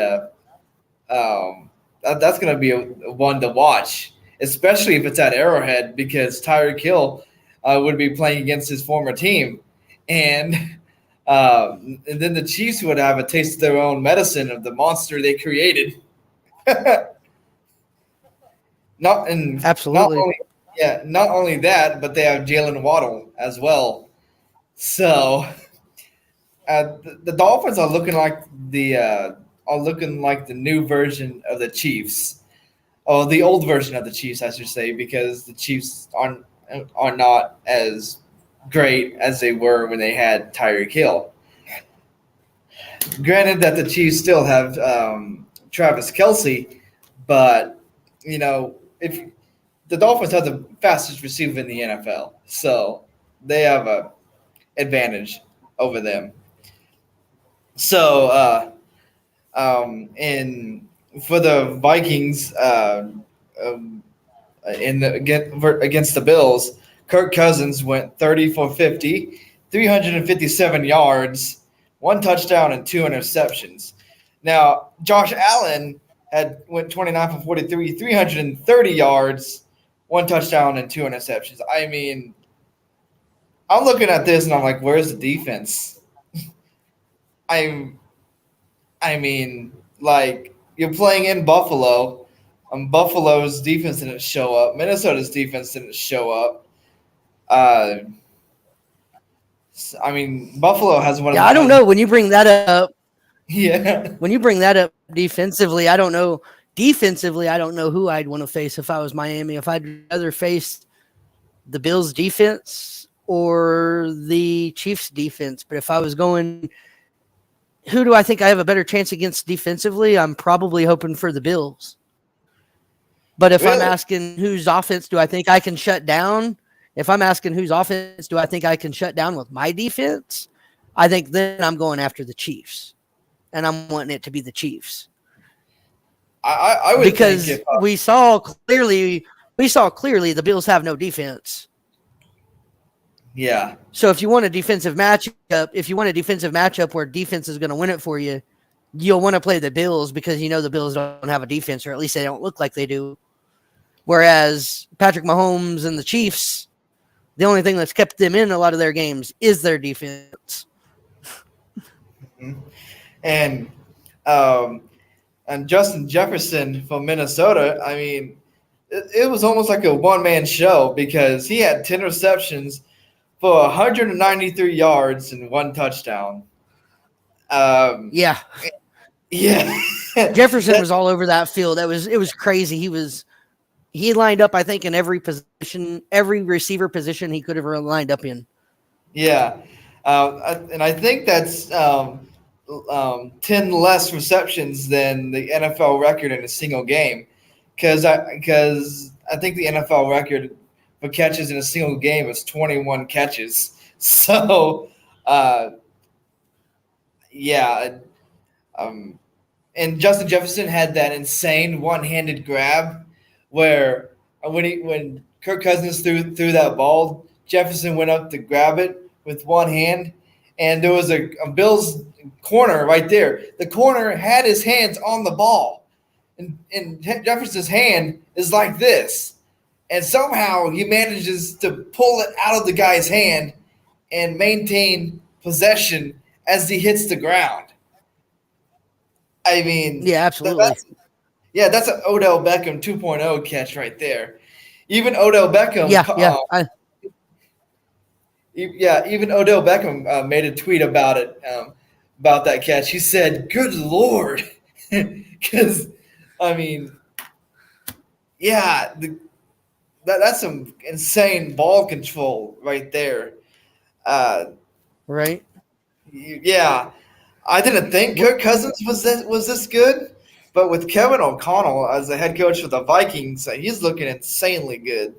[SPEAKER 1] that's gonna be a one to watch, especially if it's at Arrowhead because Tyreek Hill would be playing against his former team, and then the Chiefs would have a taste of their own medicine of the monster they created.
[SPEAKER 2] Absolutely.
[SPEAKER 1] Not only that, but they have Jalen Waddle as well. So the Dolphins are looking like the new version of the Chiefs, or the old version of the Chiefs, I should say, because the Chiefs are not as great as they were when they had Tyreek Hill. Granted that the Chiefs still have Travis Kelce, but if the Dolphins have the fastest receiver in the NFL, so they have a advantage over them. So, and for the Vikings, against the Bills, Kirk Cousins went 30 for 50, 357 yards, 1 touchdown, and 2 interceptions. Now, Josh Allen went 29 for 43, 330 yards, 1 touchdown, and 2 interceptions. I mean, I'm looking at this and I'm like, where's the defense? I mean, like, you're playing in Buffalo. Buffalo's defense didn't show up. Minnesota's defense didn't show up. Uh, I mean, Buffalo has one of
[SPEAKER 2] Yeah,
[SPEAKER 1] the
[SPEAKER 2] I don't know. When you bring that up,
[SPEAKER 1] yeah.
[SPEAKER 2] defensively, I don't know. Defensively, I don't know who I'd want to face if I was Miami. If I'd rather face the Bills' defense or the Chiefs' defense. But if I was going, who do I think I have a better chance against defensively? I'm probably hoping for the Bills. But if I'm
[SPEAKER 1] Really?
[SPEAKER 2] asking whose offense do I think I can shut down, if I'm asking whose offense do I think I can shut down with my defense, I think then I'm going after the Chiefs. And I'm wanting it to be the Chiefs.
[SPEAKER 1] I would
[SPEAKER 2] because
[SPEAKER 1] think if
[SPEAKER 2] we saw clearly the Bills have no defense.
[SPEAKER 1] yeah.
[SPEAKER 2] So if you want a defensive matchup where defense is going to win it for you, you'll want to play the Bills because you know the Bills don't have a defense, or at least they don't look like they do. Whereas Patrick Mahomes and the Chiefs, the only thing that's kept them in a lot of their games is their defense.
[SPEAKER 1] And and Justin Jefferson from Minnesota, I mean, it was almost like a one-man show because he had 10 receptions for 193 yards and 1 touchdown.
[SPEAKER 2] Yeah.
[SPEAKER 1] Yeah.
[SPEAKER 2] Jefferson was all over that field. It was crazy. He lined up, I think, in every position, every receiver position he could have lined up in.
[SPEAKER 1] Yeah. And I think that's 10 less receptions than the NFL record in a single game. Because I think the NFL record for catches in a single game is 21 catches. So, yeah. And Justin Jefferson had that insane one-handed grab where when Kirk Cousins threw that ball, Jefferson went up to grab it with one hand, and there was a Bills corner right there. The corner had his hands on the ball, and Jefferson's hand is like this, and somehow he manages to pull it out of the guy's hand and maintain possession as he hits the ground. I mean,
[SPEAKER 2] yeah, absolutely.
[SPEAKER 1] That's an Odell Beckham 2.0 catch right there. Even Odell Beckham, even Odell Beckham made a tweet about it, about that catch. He said, "Good Lord," because I mean, yeah, that's some insane ball control right there.
[SPEAKER 2] Right.
[SPEAKER 1] Yeah, I didn't think Kirk Cousins was this good, but with Kevin O'Connell as the head coach for the Vikings, he's looking insanely good,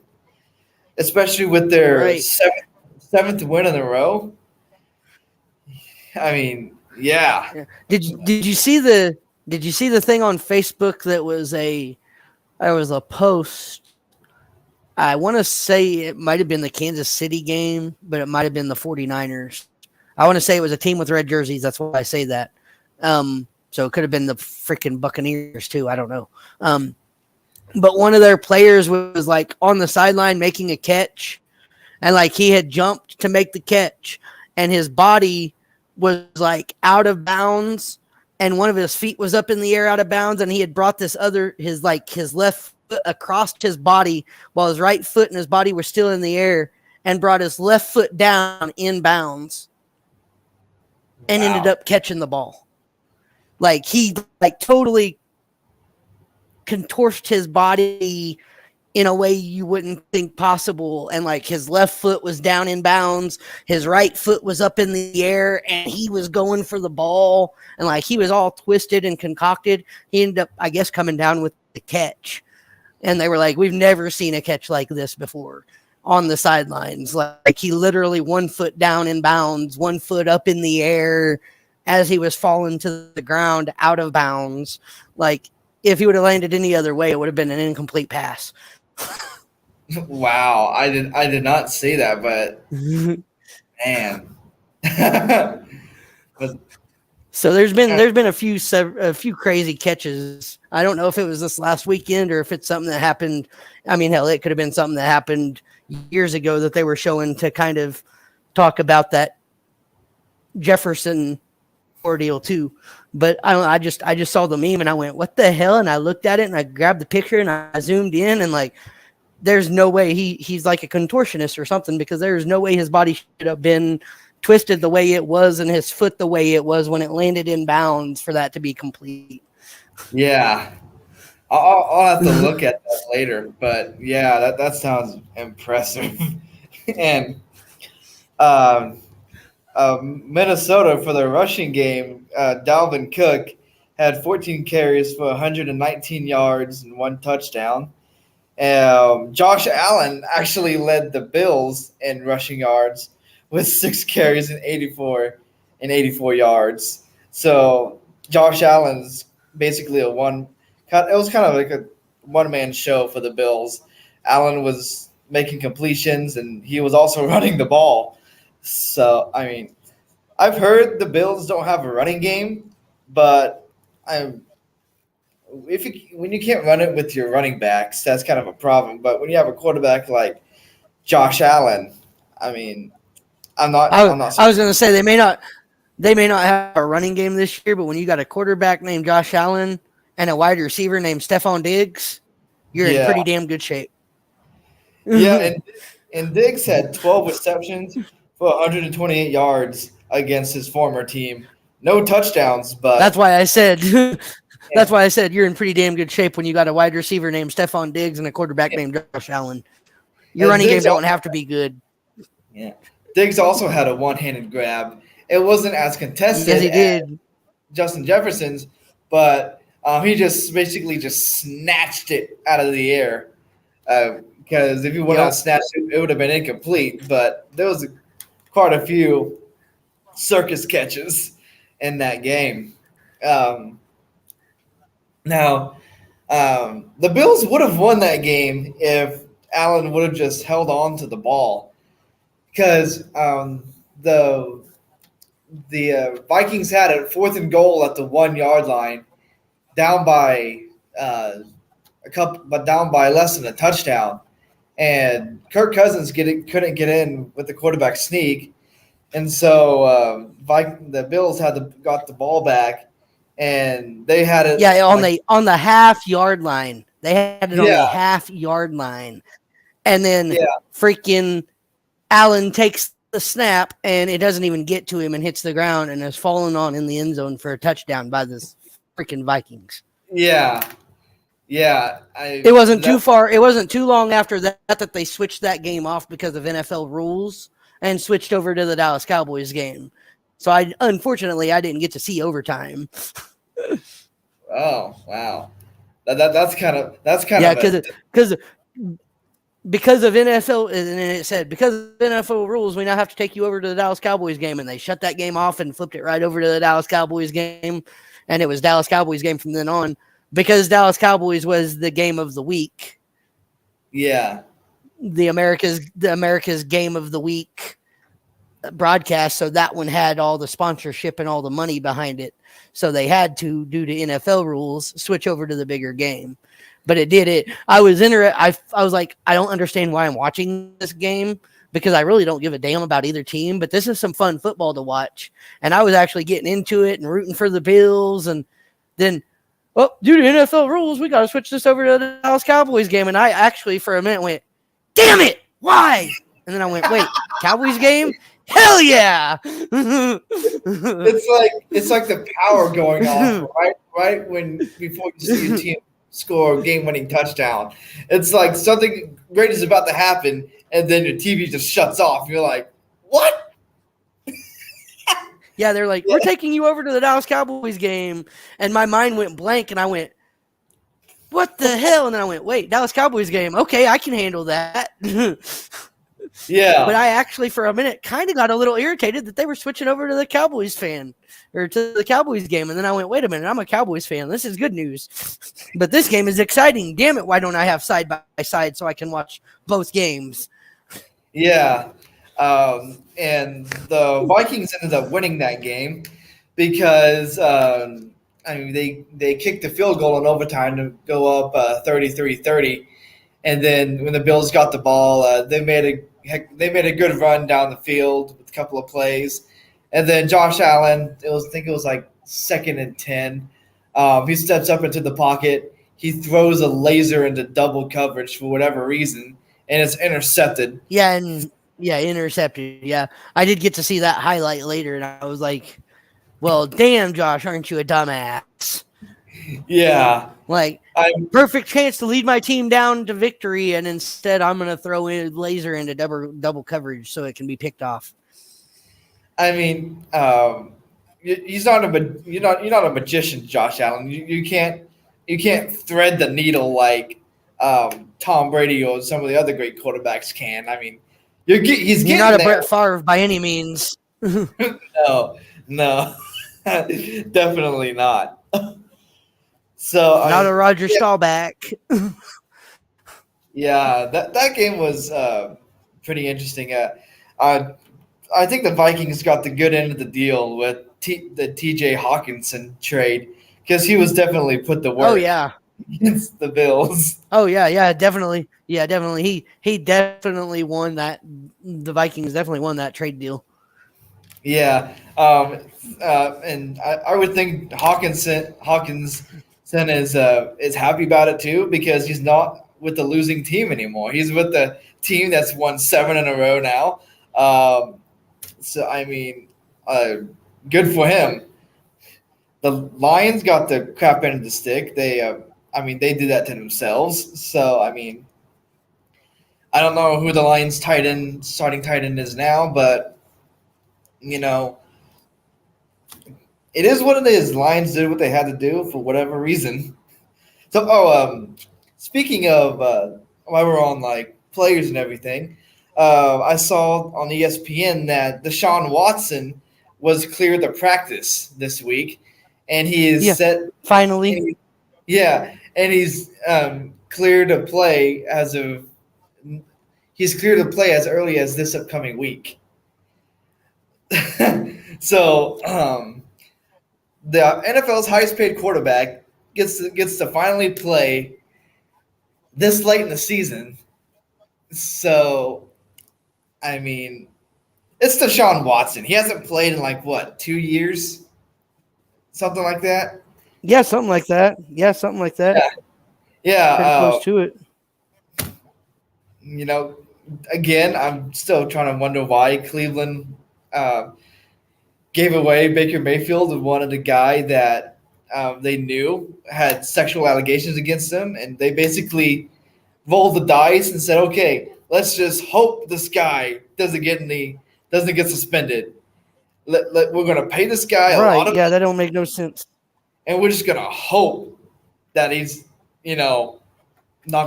[SPEAKER 1] especially with their seventh win in a row. I mean, yeah.
[SPEAKER 2] Did you see the thing on Facebook that was a post? I want to say it might have been the Kansas City game, but it might have been the 49ers. I want to say it was a team with red jerseys. That's why I say that. So it could have been the freaking Buccaneers too. I don't know. But one of their players was like on the sideline making a catch, and like he had jumped to make the catch, and his body was like out of bounds, and one of his feet was up in the air out of bounds, and he had brought his left foot across his body while his right foot and his body were still in the air, and brought his left foot down in bounds and ended up catching the ball. Like he totally contorted his body in a way you wouldn't think possible. And like his left foot was down in bounds, his right foot was up in the air, and he was going for the ball. And like he was all twisted and concocted. He ended up, I guess, coming down with the catch. And they were like, we've never seen a catch like this before on the sidelines. Like he literally 1 foot down in bounds, 1 foot up in the air as he was falling to the ground out of bounds. Like if he would have landed any other way, it would have been an incomplete pass.
[SPEAKER 1] Wow, I did not see that, but man.
[SPEAKER 2] So there's been a few crazy catches. I don't know if it was this last weekend or if it's something that happened. I mean, hell, it could have been something that happened years ago that they were showing to kind of talk about that Jefferson ordeal too. But I just saw the meme and I went, what the hell? And I looked at it and I grabbed the picture and I zoomed in and like, there's no way he's like a contortionist or something, because there's no way his body should have been twisted the way it was and his foot the way it was when it landed in bounds for that to be complete.
[SPEAKER 1] Yeah. I'll have to look at that later. But yeah, that sounds impressive. And Minnesota, for the rushing game, Dalvin Cook had 14 carries for 119 yards and 1 touchdown. Josh Allen actually led the Bills in rushing yards with 6 carries and 84 yards. So Josh Allen's basically it was kind of like a one-man show for the Bills. Allen was making completions and he was also running the ball. So, I mean, I've heard the Bills don't have a running game, but when you can't run it with your running backs, that's kind of a problem. But when you have a quarterback like Josh Allen, I mean, I'm not.
[SPEAKER 2] I was going to say they may not have a running game this year, but when you got a quarterback named Josh Allen and a wide receiver named Stephon Diggs, you're in pretty damn good shape.
[SPEAKER 1] Yeah, and Diggs had 12 receptions for 128 yards against his former team. No touchdowns, but
[SPEAKER 2] that's why I said that's why I said you're in pretty damn good shape when you got a wide receiver named Stephon Diggs and a quarterback named Josh Allen. Your running game don't have to be good.
[SPEAKER 1] Yeah. Diggs also had a one-handed grab. It wasn't as contested as Justin Jefferson's, but he just basically just snatched it out of the air. Because if he would not snatched it, it would have been incomplete. But there was quite a few circus catches in that game. Now, the Bills would have won that game if Allen would have just held on to the ball, because the Vikings had it 4th and goal at the 1 yard line, down by down by less than a touchdown, and Kirk Cousins couldn't get in with the quarterback sneak, and so the Bills got the ball back, and they had it.
[SPEAKER 2] Yeah, on the half yard line. They had it on the half yard line, and then freaking Allen takes the snap, and it doesn't even get to him and hits the ground and is fallen on in the end zone for a touchdown by the freaking Vikings.
[SPEAKER 1] Yeah.
[SPEAKER 2] It wasn't too far. It wasn't too long after that they switched that game off because of NFL rules and switched over to the Dallas Cowboys game. So unfortunately I didn't get to see overtime.
[SPEAKER 1] Oh wow, that's kind of
[SPEAKER 2] because of NFL, and it said because of NFL rules, we now have to take you over to the Dallas Cowboys game, and they shut that game off and flipped it right over to the Dallas Cowboys game, and it was Dallas Cowboys game from then on because Dallas Cowboys was the game of the week.
[SPEAKER 1] Yeah,
[SPEAKER 2] the America's game of the week broadcast, so that one had all the sponsorship and all the money behind it. So they had to, due to NFL rules, switch over to the bigger game. But it did it. I was I was like, I don't understand why I'm watching this game because I really don't give a damn about either team. But this is some fun football to watch. And I was actually getting into it and rooting for the Bills. And then, well, due to NFL rules, we got to switch this over to the Dallas Cowboys game. And I actually, for a minute, went, damn it, why? And then I went, wait, Cowboys game? Hell yeah!
[SPEAKER 1] It's like the power going off right when before you see your team score a game-winning touchdown. It's like something great is about to happen, and then your TV just shuts off. You're like, what?
[SPEAKER 2] Yeah, they're like, we're taking you over to the Dallas Cowboys game, and my mind went blank, and I went, what the hell? And then I went, wait, Dallas Cowboys game? Okay, I can handle that.
[SPEAKER 1] Yeah.
[SPEAKER 2] But I actually, for a minute, kind of got a little irritated that they were switching over to the Cowboys game. And then I went, wait a minute, I'm a Cowboys fan. This is good news. But this game is exciting. Damn it, why don't I have side by side so I can watch both games?
[SPEAKER 1] Yeah. And the Vikings ended up winning that game because, they kicked the field goal in overtime to go up 33-30. And then when the Bills got the ball, they made a good run down the field with a couple of plays. And then Josh Allen, I think it was like second and 10. He steps up into the pocket. He throws a laser into double coverage for whatever reason, and it's intercepted.
[SPEAKER 2] Yeah, intercepted. Yeah, I did get to see that highlight later, and I was like, "Well, damn, Josh, aren't you a dumbass?"
[SPEAKER 1] Yeah,
[SPEAKER 2] Like,
[SPEAKER 1] I'm.
[SPEAKER 2] perfect chance to lead my team down to victory, and instead I'm going to throw in laser into double coverage so it can be picked off.
[SPEAKER 1] I mean, he's not you're not a magician, Josh Allen. You can't thread the needle like Tom Brady or some of the other great quarterbacks can. I mean, he's
[SPEAKER 2] You're
[SPEAKER 1] getting
[SPEAKER 2] not a
[SPEAKER 1] there.
[SPEAKER 2] Brett Favre by any means.
[SPEAKER 1] No, no, definitely not. So
[SPEAKER 2] Not a Roger Staubach.
[SPEAKER 1] yeah, that game was pretty interesting. Uh, I think the Vikings got the good end of the deal with the T.J. Hawkinson trade because he was definitely put to
[SPEAKER 2] Oh
[SPEAKER 1] work
[SPEAKER 2] yeah.
[SPEAKER 1] against the Bills.
[SPEAKER 2] Oh yeah, definitely. Yeah, definitely. He definitely won that. The Vikings definitely won that trade deal.
[SPEAKER 1] Yeah, and I would think Hawkinson is happy about it too because he's not with the losing team anymore. He's with the team that's won 7 in a row now. So I mean, uh, good for him. The Lions got the crap end of the stick. I mean, they did that to themselves. So I mean, I don't know who the Lions starting tight end is now, but you know, it is what it is. Lions did what they had to do for whatever reason. So, speaking of while we're on like players and everything, I saw on ESPN that Deshaun Watson was cleared to practice this week, and he is
[SPEAKER 2] Yeah,
[SPEAKER 1] set.
[SPEAKER 2] finally.
[SPEAKER 1] Yeah, and he's cleared to play as of he's cleared to play as early as this upcoming week. So the NFL's highest paid quarterback gets to finally play this late in the season. So I mean, it's Deshaun Watson. He hasn't played in like what 2 years, something like that.
[SPEAKER 2] Yeah, something like that. Yeah, something like that.
[SPEAKER 1] Yeah, yeah.
[SPEAKER 2] Pretty close to it.
[SPEAKER 1] You know, again, I'm still trying to wonder why Cleveland uh, gave away Baker Mayfield and wanted a guy that they knew had sexual allegations against him, and they basically rolled the dice and said, "Okay, let's just hope this guy doesn't get suspended. We're going to pay this guy a lot
[SPEAKER 2] Right.
[SPEAKER 1] of
[SPEAKER 2] Yeah,
[SPEAKER 1] money,
[SPEAKER 2] that don't make no sense.
[SPEAKER 1] and we're just going to hope that he's not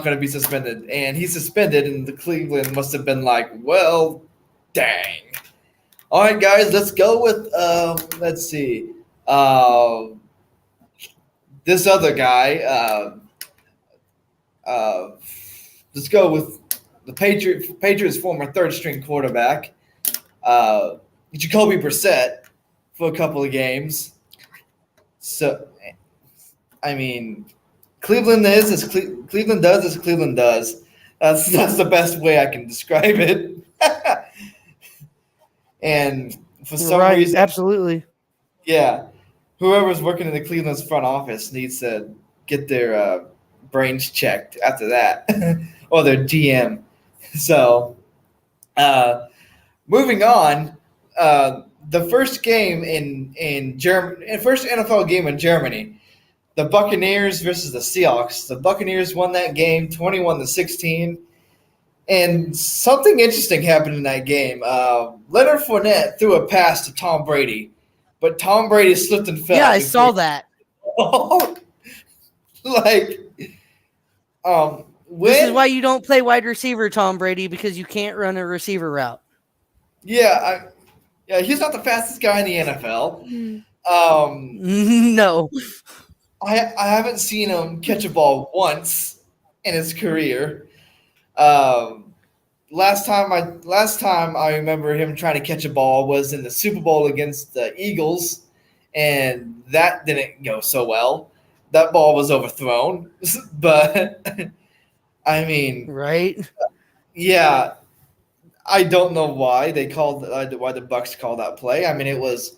[SPEAKER 1] going to be suspended." And he's suspended, and the Cleveland must have been like, "Well, dang." All right, guys, let's go with let's see, this other guy. Uh, let's go with the Patriots' former third string quarterback, Jacoby Brissett, for a couple of games. So, I mean, Cleveland Cleveland does as Cleveland does. That's the best way I can describe it. And for some
[SPEAKER 2] Right.
[SPEAKER 1] reason,
[SPEAKER 2] Absolutely.
[SPEAKER 1] yeah, whoever's working in the Cleveland's front office needs to get their brains checked after that, or their GM. So, moving on, the first game in Germany, first NFL game in Germany, the Buccaneers versus the Seahawks. The Buccaneers won that game 21-16. And something interesting happened in that game. Leonard Fournette threw a pass to Tom Brady, but Tom Brady slipped and fell.
[SPEAKER 2] Yeah, I saw that.
[SPEAKER 1] Like,
[SPEAKER 2] This is why you don't play wide receiver, Tom Brady, because you can't run a receiver route.
[SPEAKER 1] yeah, he's not the fastest guy in the NFL.
[SPEAKER 2] No.
[SPEAKER 1] I haven't seen him catch a ball once in his career. Last time I remember him trying to catch a ball was in the Super Bowl against the Eagles, and that didn't go so well. That ball was overthrown, but I mean,
[SPEAKER 2] Right?
[SPEAKER 1] yeah, I don't know why they called why the Bucks called that play. I mean, it was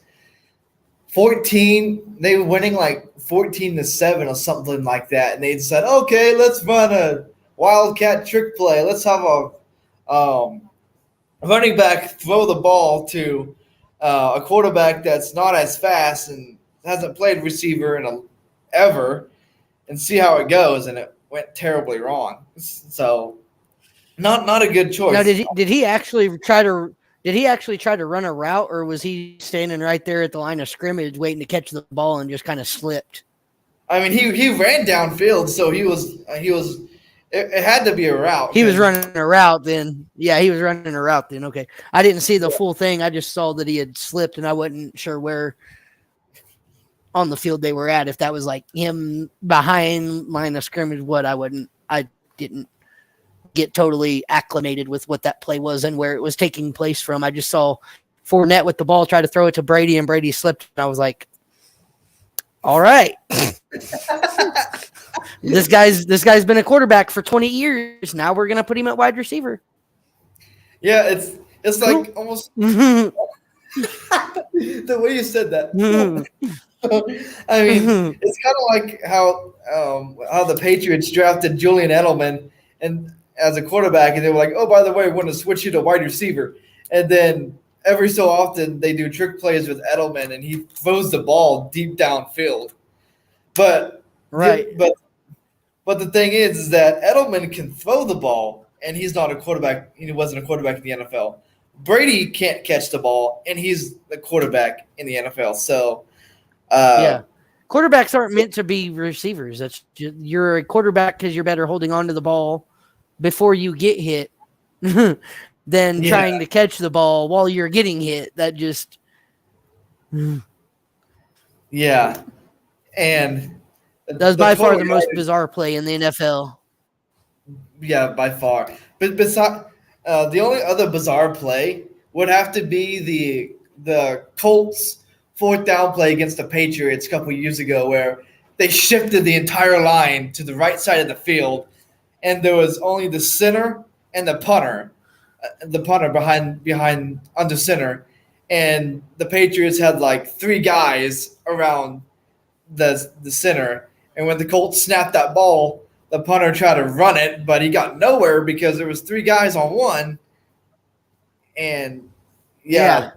[SPEAKER 1] 14. They were winning like 14-7 or something like that, and they said, "Okay, let's run a wildcat trick play. Let's have a running back throw the ball to a quarterback that's not as fast and hasn't played receiver ever, and see how it goes." And it went terribly wrong. So, not a good choice.
[SPEAKER 2] Now, did he actually try to run a route, or was he standing right there at the line of scrimmage waiting to catch the ball and just kind of slipped?
[SPEAKER 1] I mean, he ran downfield, so he was. It had to be a route.
[SPEAKER 2] He was running a route then. Yeah, he was running a route then. Okay, I didn't see the full thing. I just saw that he had slipped, and I wasn't sure where on the field they were at. If that was like him behind line of scrimmage, I didn't get totally acclimated with what that play was and where it was taking place from. I just saw Fournette with the ball try to throw it to Brady, and Brady slipped. And I was like, all right. This guy's been a quarterback for 20 years. Now we're gonna put him at wide receiver.
[SPEAKER 1] Yeah, it's like almost the way you said that. I mean, it's kind of like how the Patriots drafted Julian Edelman and as a quarterback, and they were like, "Oh, by the way, we want to switch you to wide receiver," and then every so often they do trick plays with Edelman, and he throws the ball deep downfield. But But the thing is that Edelman can throw the ball, and he's not a quarterback. He wasn't a quarterback in the NFL. Brady can't catch the ball, and he's the quarterback in the NFL. So,
[SPEAKER 2] quarterbacks aren't meant to be receivers. You're a quarterback because you're better holding on to the ball before you get hit than trying to catch the ball while you're getting hit. That just,
[SPEAKER 1] and.
[SPEAKER 2] That's by far the most bizarre play in the NFL.
[SPEAKER 1] Yeah, by far. But besides, the only other bizarre play would have to be the Colts 4th down play against the Patriots a couple years ago, where they shifted the entire line to the right side of the field, and there was only the center and the punter behind under center, and the Patriots had like 3 guys around the center. And when the Colts snapped that ball, the punter tried to run it, but he got nowhere because there was 3 guys on one. And
[SPEAKER 2] yeah,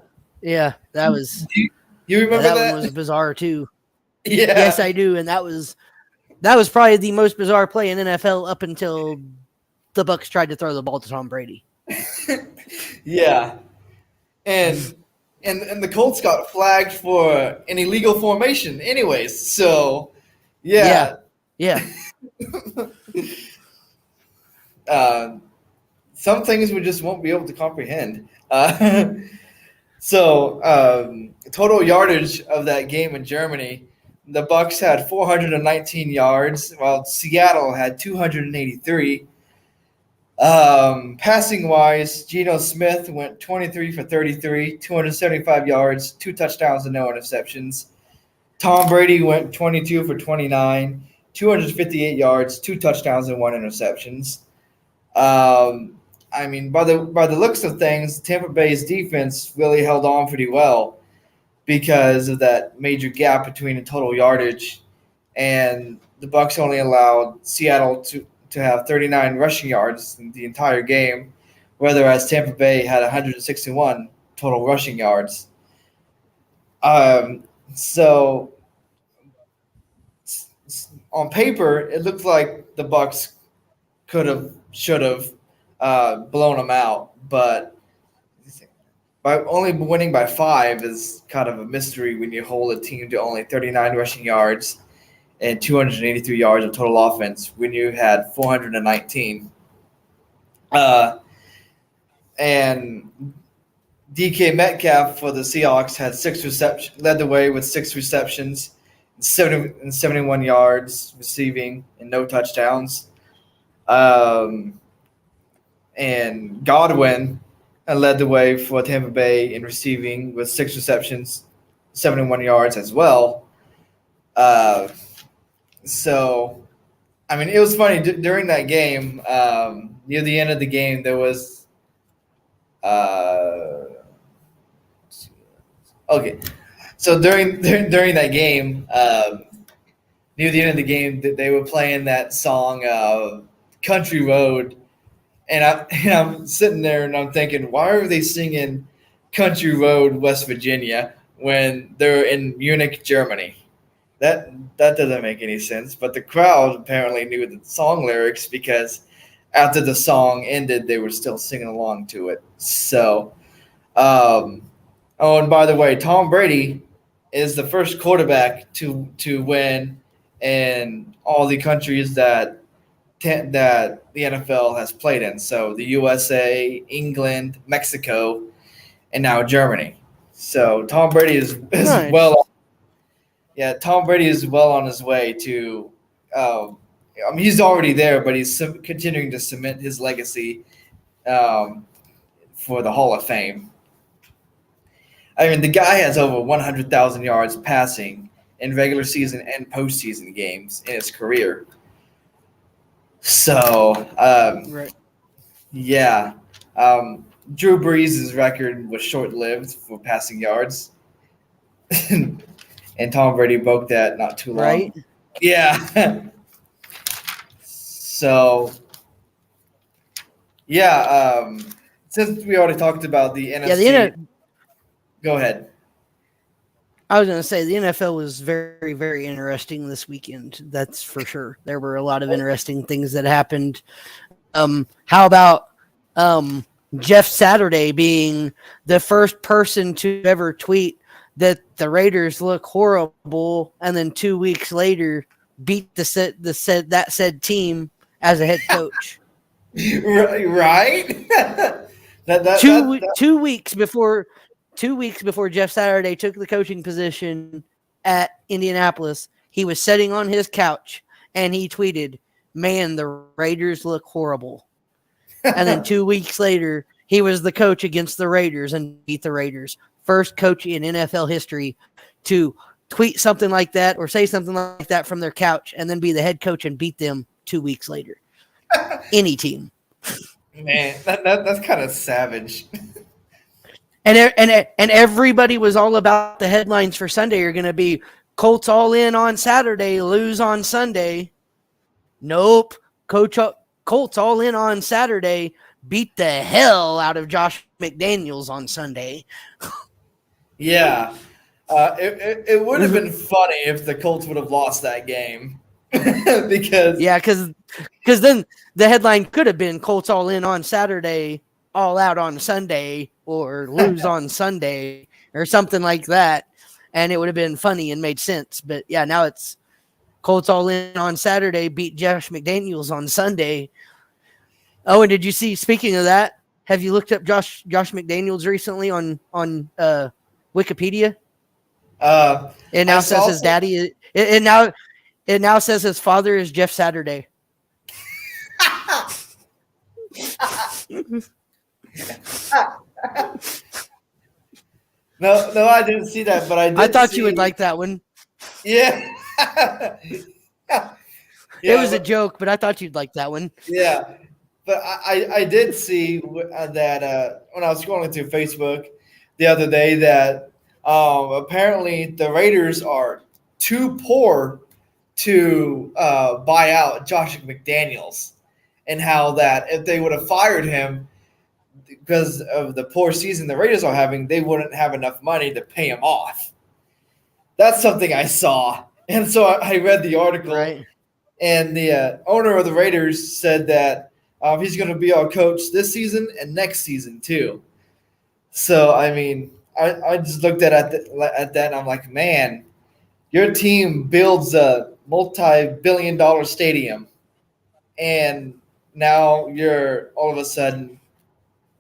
[SPEAKER 2] that was.
[SPEAKER 1] You remember that?
[SPEAKER 2] That one was bizarre too.
[SPEAKER 1] Yeah.
[SPEAKER 2] Yes, I do, and that was probably the most bizarre play in NFL up until the Bucs tried to throw the ball to Tom Brady.
[SPEAKER 1] Yeah, and the Colts got flagged for an illegal formation, anyways. So. Yeah. Some things we just won't be able to comprehend. Total yardage of that game in Germany, the Bucs had 419 yards, while Seattle had 283. Passing wise, Geno Smith went 23 for 33, 275 yards, 2 touchdowns and no interceptions. Tom Brady went 22 for 29, 258 yards, 2 touchdowns and 1 interceptions. I mean, by the looks of things, Tampa Bay's defense really held on pretty well because of that major gap between the total yardage, and the Bucs only allowed Seattle to have 39 rushing yards in the entire game, whereas Tampa Bay had 161 total rushing yards. So on paper, it looked like the Bucs should have blown them out, but by only winning by 5 is kind of a mystery when you hold a team to only 39 rushing yards and 283 yards of total offense when you had 419. And DK Metcalf for the Seahawks had 6 receptions, led the way with 6 receptions, 71 yards receiving, and no touchdowns. And Godwin led the way for Tampa Bay in receiving with 6 receptions, 71 yards as well. So, I mean, it was funny during that game. Near the end of the game, there was okay. So during that game, near the end of the game, they were playing that song, "Country Road," and I'm sitting there and I'm thinking, why are they singing "Country Road, West Virginia" when they're in Munich, Germany? That doesn't make any sense. But the crowd apparently knew the song lyrics because after the song ended, they were still singing along to it. So, oh, and by the way, Tom Brady is the first quarterback to win in all the countries that the NFL has played in. So the USA, England, Mexico, and now Germany. So Tom Brady is
[SPEAKER 2] Nice.
[SPEAKER 1] Tom Brady is well on his way to. I mean, he's already there, but he's continuing to cement his legacy um, for the Hall of Fame. I mean, the guy has over 100,000 yards passing in regular season and postseason games in his career. So,
[SPEAKER 2] Right.
[SPEAKER 1] yeah, um, Drew Brees' record was short-lived for passing yards, and Tom Brady broke that not too long.
[SPEAKER 2] Right.
[SPEAKER 1] Yeah. So, yeah, since we already talked about the
[SPEAKER 2] Yeah.
[SPEAKER 1] NFC, go ahead.
[SPEAKER 2] I was going to say the NFL was very, very interesting this weekend. That's for sure. There were a lot of interesting things that happened. How about Jeff Saturday being the first person to ever tweet that the Raiders look horrible, and then 2 weeks later beat that said team as a head coach.
[SPEAKER 1] Right?
[SPEAKER 2] Two weeks before 2 weeks before Jeff Saturday took the coaching position at Indianapolis, he was sitting on his couch and he tweeted, "Man, the Raiders look horrible." And then 2 weeks later, he was the coach against the Raiders and beat the Raiders. First coach in NFL history to tweet something like that or say something like that from their couch and then be the head coach and beat them 2 weeks later. Any team.
[SPEAKER 1] Man, that's kind of savage.
[SPEAKER 2] And everybody was all about the headlines for Sunday are going to be Colts all in on Saturday, lose on Sunday. Nope. Colts all in on Saturday, beat the hell out of Josh McDaniels on Sunday.
[SPEAKER 1] Yeah. It would have been funny if the Colts would have lost that game. because
[SPEAKER 2] then the headline could have been Colts all in on Saturday, all out on Sunday, or lose on Sunday, or something like that, and it would have been funny and made sense. But yeah, now it's Colts all in on Saturday, beat Josh McDaniels on Sunday. Oh, and did you see? Speaking of that, have you looked up Josh McDaniels recently on Wikipedia? It now says his daddy. It now says his father is Jeff Saturday.
[SPEAKER 1] No, I didn't see that, but I
[SPEAKER 2] thought you would like that one.
[SPEAKER 1] Yeah.
[SPEAKER 2] It was a joke, but I thought you'd like that one.
[SPEAKER 1] Yeah, but I did see that when I was scrolling through Facebook the other day that apparently the Raiders are too poor to buy out Josh McDaniels, and how that if they would have fired him because of the poor season the Raiders are having, they wouldn't have enough money to pay him off. That's something I saw. And so I read the article,
[SPEAKER 2] right.
[SPEAKER 1] And the owner of the Raiders said that he's going to be our coach this season and next season too. So, I mean, I just looked at that and I'm like, man, your team builds a multi-billion-dollar stadium, and now you're all of a sudden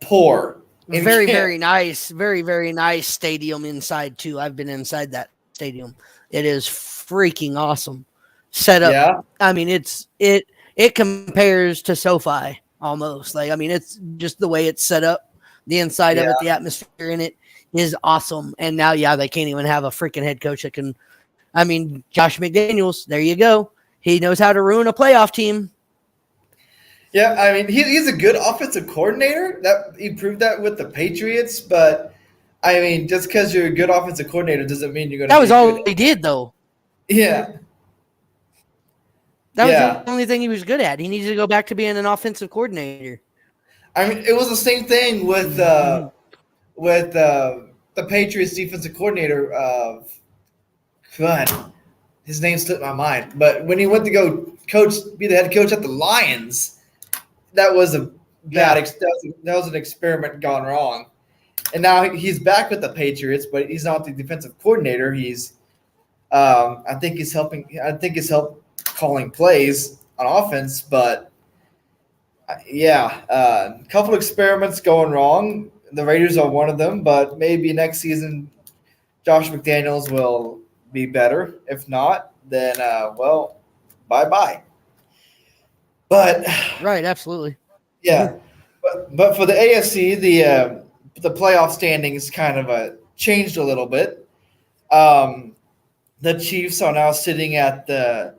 [SPEAKER 1] poor.
[SPEAKER 2] Very, very nice. Very, very nice stadium inside too. I've been inside that stadium. It is freaking awesome. Set up.
[SPEAKER 1] Yeah.
[SPEAKER 2] I mean, it compares to SoFi almost. Like, I mean, it's just the way it's set up. The inside of it, the atmosphere in it is awesome. And now, they can't even have a freaking head coach that can. I mean, Josh McDaniels, there you go. He knows how to ruin a playoff team.
[SPEAKER 1] Yeah, I mean, he's a good offensive coordinator. That he proved that with the Patriots, but I mean, just because you're a good offensive coordinator doesn't mean you're going to
[SPEAKER 2] That
[SPEAKER 1] be
[SPEAKER 2] was
[SPEAKER 1] a
[SPEAKER 2] all
[SPEAKER 1] good.
[SPEAKER 2] he did, though.
[SPEAKER 1] Yeah,
[SPEAKER 2] That was the
[SPEAKER 1] yeah.
[SPEAKER 2] only thing he was good at. He needed to go back to being an offensive coordinator.
[SPEAKER 1] I mean, it was the same thing with the Patriots defensive coordinator. God, his name slipped my mind. But when he went to go be the head coach at the Lions, that was a
[SPEAKER 2] Yeah.
[SPEAKER 1] that was an experiment gone wrong. And now he's back with the Patriots, but he's not the defensive coordinator. I think he's helping. I think he's help calling plays on offense, but yeah, a couple experiments going wrong. The Raiders are one of them, but maybe next season Josh McDaniels will be better. If not, then well, bye bye. But
[SPEAKER 2] Right, absolutely.
[SPEAKER 1] yeah, but for the AFC, the playoff standings kind of changed a little bit. Um, the Chiefs are now sitting at the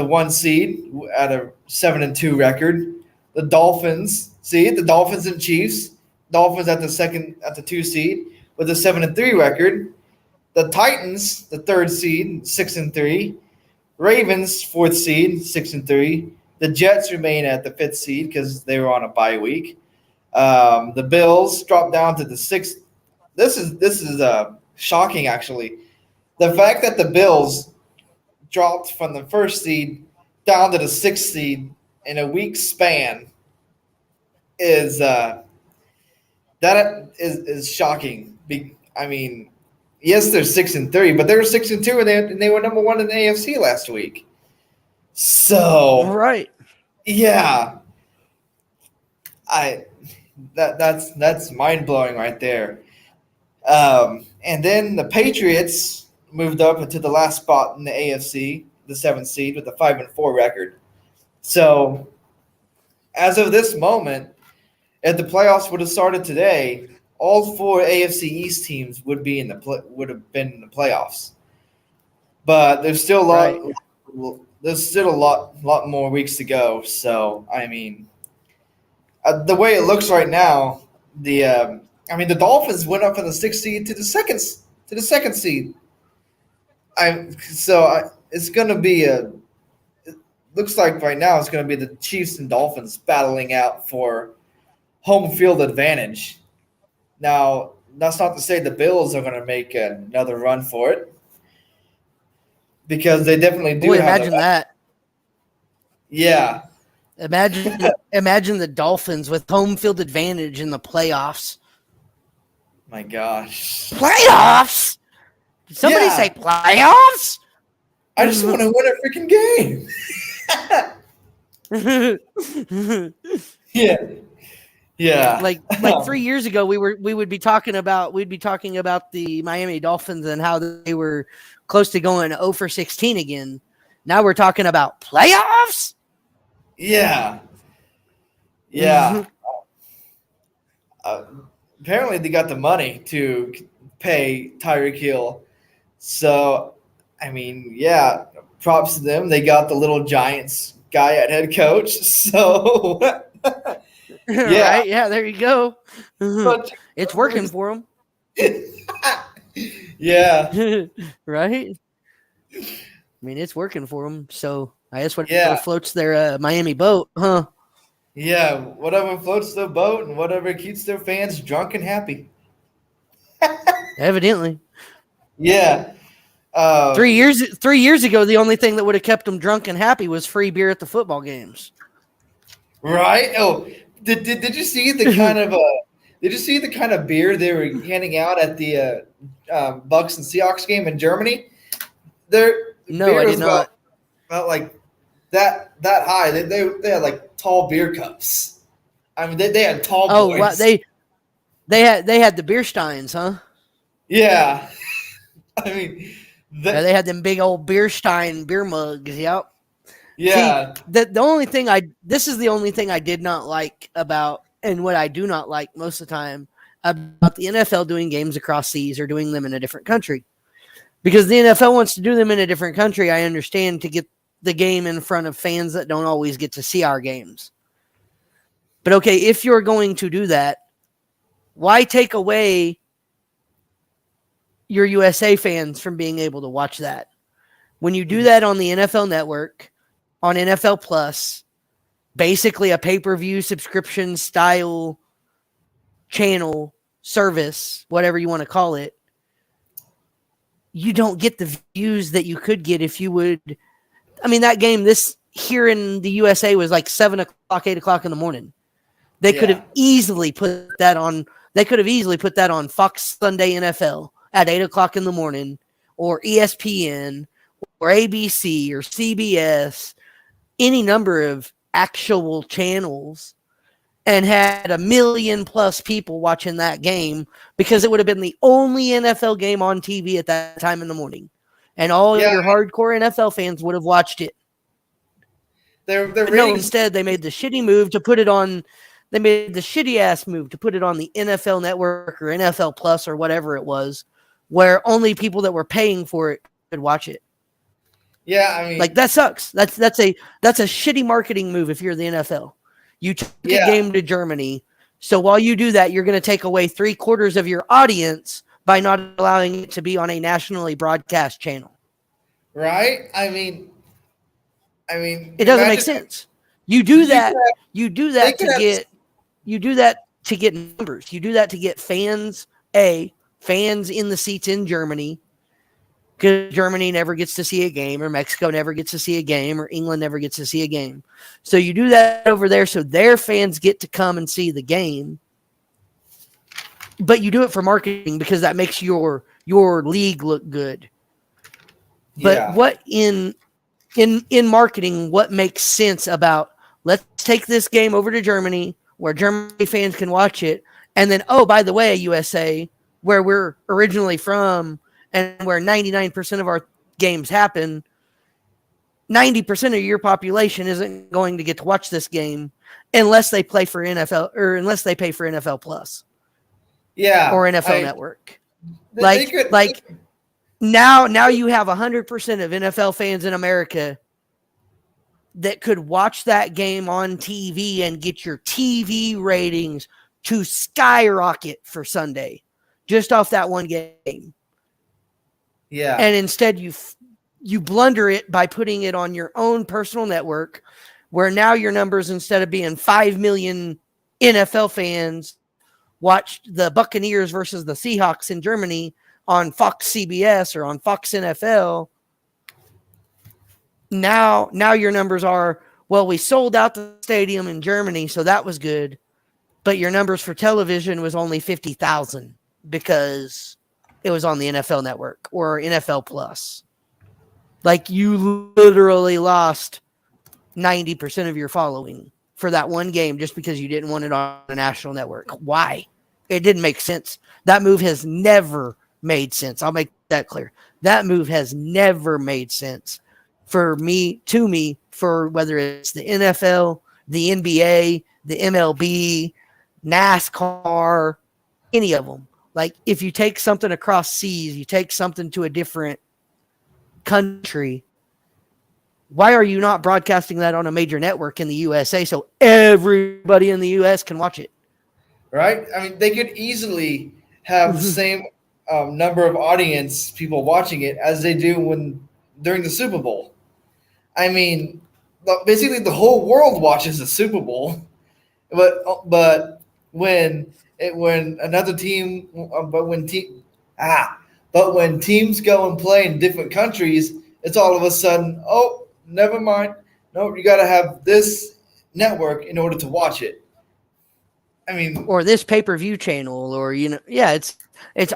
[SPEAKER 1] 1 seed at a 7-2 record. The Dolphins and Chiefs. Dolphins at the 2 seed with a 7-3 record. The Titans, the 3rd seed, 6-3. Ravens, 4th seed, 6-3. The Jets remain at the 5th seed because they were on a bye week. The Bills dropped down to the 6th. This is shocking actually. The fact that the Bills dropped from the 1st seed down to the 6th seed in a week span is that is shocking. I mean, yes, they're 6-3, but they were 6-2, and they were number one in the AFC last week. So
[SPEAKER 2] Right.
[SPEAKER 1] yeah, I that's mind blowing right there. And then the Patriots moved up into the last spot in the AFC, the 7th seed, with a 5-4 record. So as of this moment, if the playoffs would have started today, all 4 AFC East teams would would have been in the playoffs. But
[SPEAKER 2] Right.
[SPEAKER 1] there's still a lot more weeks to go. So I mean, the way it looks right now, the Dolphins went up from the 6th seed to the second seed. It's going to be it looks like right now it's going to be the Chiefs and Dolphins battling out for home field advantage. Now, that's not to say the Bills are going to make another run for it because they definitely do
[SPEAKER 2] Boy,
[SPEAKER 1] have
[SPEAKER 2] imagine that.
[SPEAKER 1] Yeah.
[SPEAKER 2] Imagine the Dolphins with home field advantage in the playoffs.
[SPEAKER 1] My gosh.
[SPEAKER 2] Playoffs? Did somebody say playoffs?
[SPEAKER 1] I just want to win a freaking game. Yeah. Yeah.
[SPEAKER 2] Like 3 years ago, we'd be talking about the Miami Dolphins and how they were close to going 0 for 16 again. Now we're talking about playoffs.
[SPEAKER 1] Yeah. Yeah. Apparently, they got the money to pay Tyreek Hill. So, I mean, yeah, props to them. They got the little Giants guy at head coach. So, yeah.
[SPEAKER 2] Right? Yeah, there you go.
[SPEAKER 1] But,
[SPEAKER 2] It's working for them.
[SPEAKER 1] Yeah.
[SPEAKER 2] Right? I mean, it's working for them. So, I guess whatever
[SPEAKER 1] Yeah.
[SPEAKER 2] floats their Miami boat, huh?
[SPEAKER 1] Yeah. Whatever floats their boat and whatever keeps their fans drunk and happy.
[SPEAKER 2] Evidently.
[SPEAKER 1] Yeah.
[SPEAKER 2] 3 years ago, the only thing that would have kept them drunk and happy was free beer at the football games.
[SPEAKER 1] Right? Oh, did you see the kind of beer they were handing out at the Bucks and Seahawks game in Germany?
[SPEAKER 2] No, I did not.
[SPEAKER 1] About like that high. They had like tall beer cups. I mean, they had tall boys.
[SPEAKER 2] Oh, wow, they had the beer steins, huh?
[SPEAKER 1] Yeah. I mean,
[SPEAKER 2] Yeah, they had them big old beer stein beer mugs. Yep.
[SPEAKER 1] yeah.
[SPEAKER 2] See, this is the only thing I did not like about, and what I do not like most of the time about the NFL doing games across seas or doing them in a different country. Because the NFL wants to do them in a different country, I understand, to get the game in front of fans that don't always get to see our games. But okay, if you're going to do that, why take away your USA fans from being able to watch that. When you do that on the NFL Network, on NFL Plus, basically a pay-per-view subscription style channel service, whatever you want to call it, you don't get the views that you could get if you would. I mean, that game this here in the USA was like 7:00, 8:00 in the morning. They could have easily put that on. They could have easily put that on Fox Sunday NFL at 8:00 in the morning, or ESPN, or ABC, or CBS, any number of actual channels, and had 1 million plus people watching that game because it would have been the only NFL game on TV at that time in the morning, and all your hardcore NFL fans would have watched it. No, instead they made the shitty move to put it on. They made the shitty ass move to put it on the NFL Network or NFL Plus or whatever it was, where only people that were paying for it could watch it.
[SPEAKER 1] Yeah, I mean,
[SPEAKER 2] like that sucks. That's a shitty marketing move if you're the NFL. You took a game to Germany, so while you do that, you're going to take away 3/4 of your audience by not allowing it to be on a nationally broadcast channel.
[SPEAKER 1] Right? I mean,
[SPEAKER 2] it doesn't make sense. You do that to get numbers. You do that to get fans in the seats in Germany, because Germany never gets to see a game, or Mexico never gets to see a game, or England never gets to see a game. So you do that over there so their fans get to come and see the game. But you do it for marketing because that makes your league look good. But what in marketing, what makes sense about, let's take this game over to Germany where Germany fans can watch it, and then, oh, by the way, USA, where we're originally from and where 99% of our games happen, 90% of your population isn't going to get to watch this game unless they play for NFL, or unless they pay for NFL Plus.
[SPEAKER 1] Yeah.
[SPEAKER 2] Or NFL Network. Now you have 100% of NFL fans in America that could watch that game on TV and get your TV ratings to skyrocket for Sunday just off that one game.
[SPEAKER 1] Yeah.
[SPEAKER 2] And instead you blunder it by putting it on your own personal network, where now your numbers, instead of being 5 million NFL fans, watched the Buccaneers versus the Seahawks in Germany on Fox CBS or on Fox NFL. Now your numbers are, well, we sold out the stadium in Germany, so that was good. But your numbers for television was only 50,000 because it was on the NFL Network or NFL Plus. Like, you literally lost 90% of your following for that one game just because you didn't want it on a national network. Why? It didn't make sense. That move has never made sense. I'll make that clear. That move has never made sense for whether it's the NFL, the NBA, the MLB, NASCAR, any of them. Like, if you take something across seas, you take something to a different country, why are you not broadcasting that on a major network in the USA so everybody in the US can watch it?
[SPEAKER 1] Right? I mean, they could easily have the same number of audience people watching it as they do during the Super Bowl. I mean, basically the whole world watches the Super Bowl, but when teams go and play in different countries, it's all of a sudden, oh, never mind. No, you got to have this network in order to watch it. I mean,
[SPEAKER 2] or this pay-per-view channel, or it's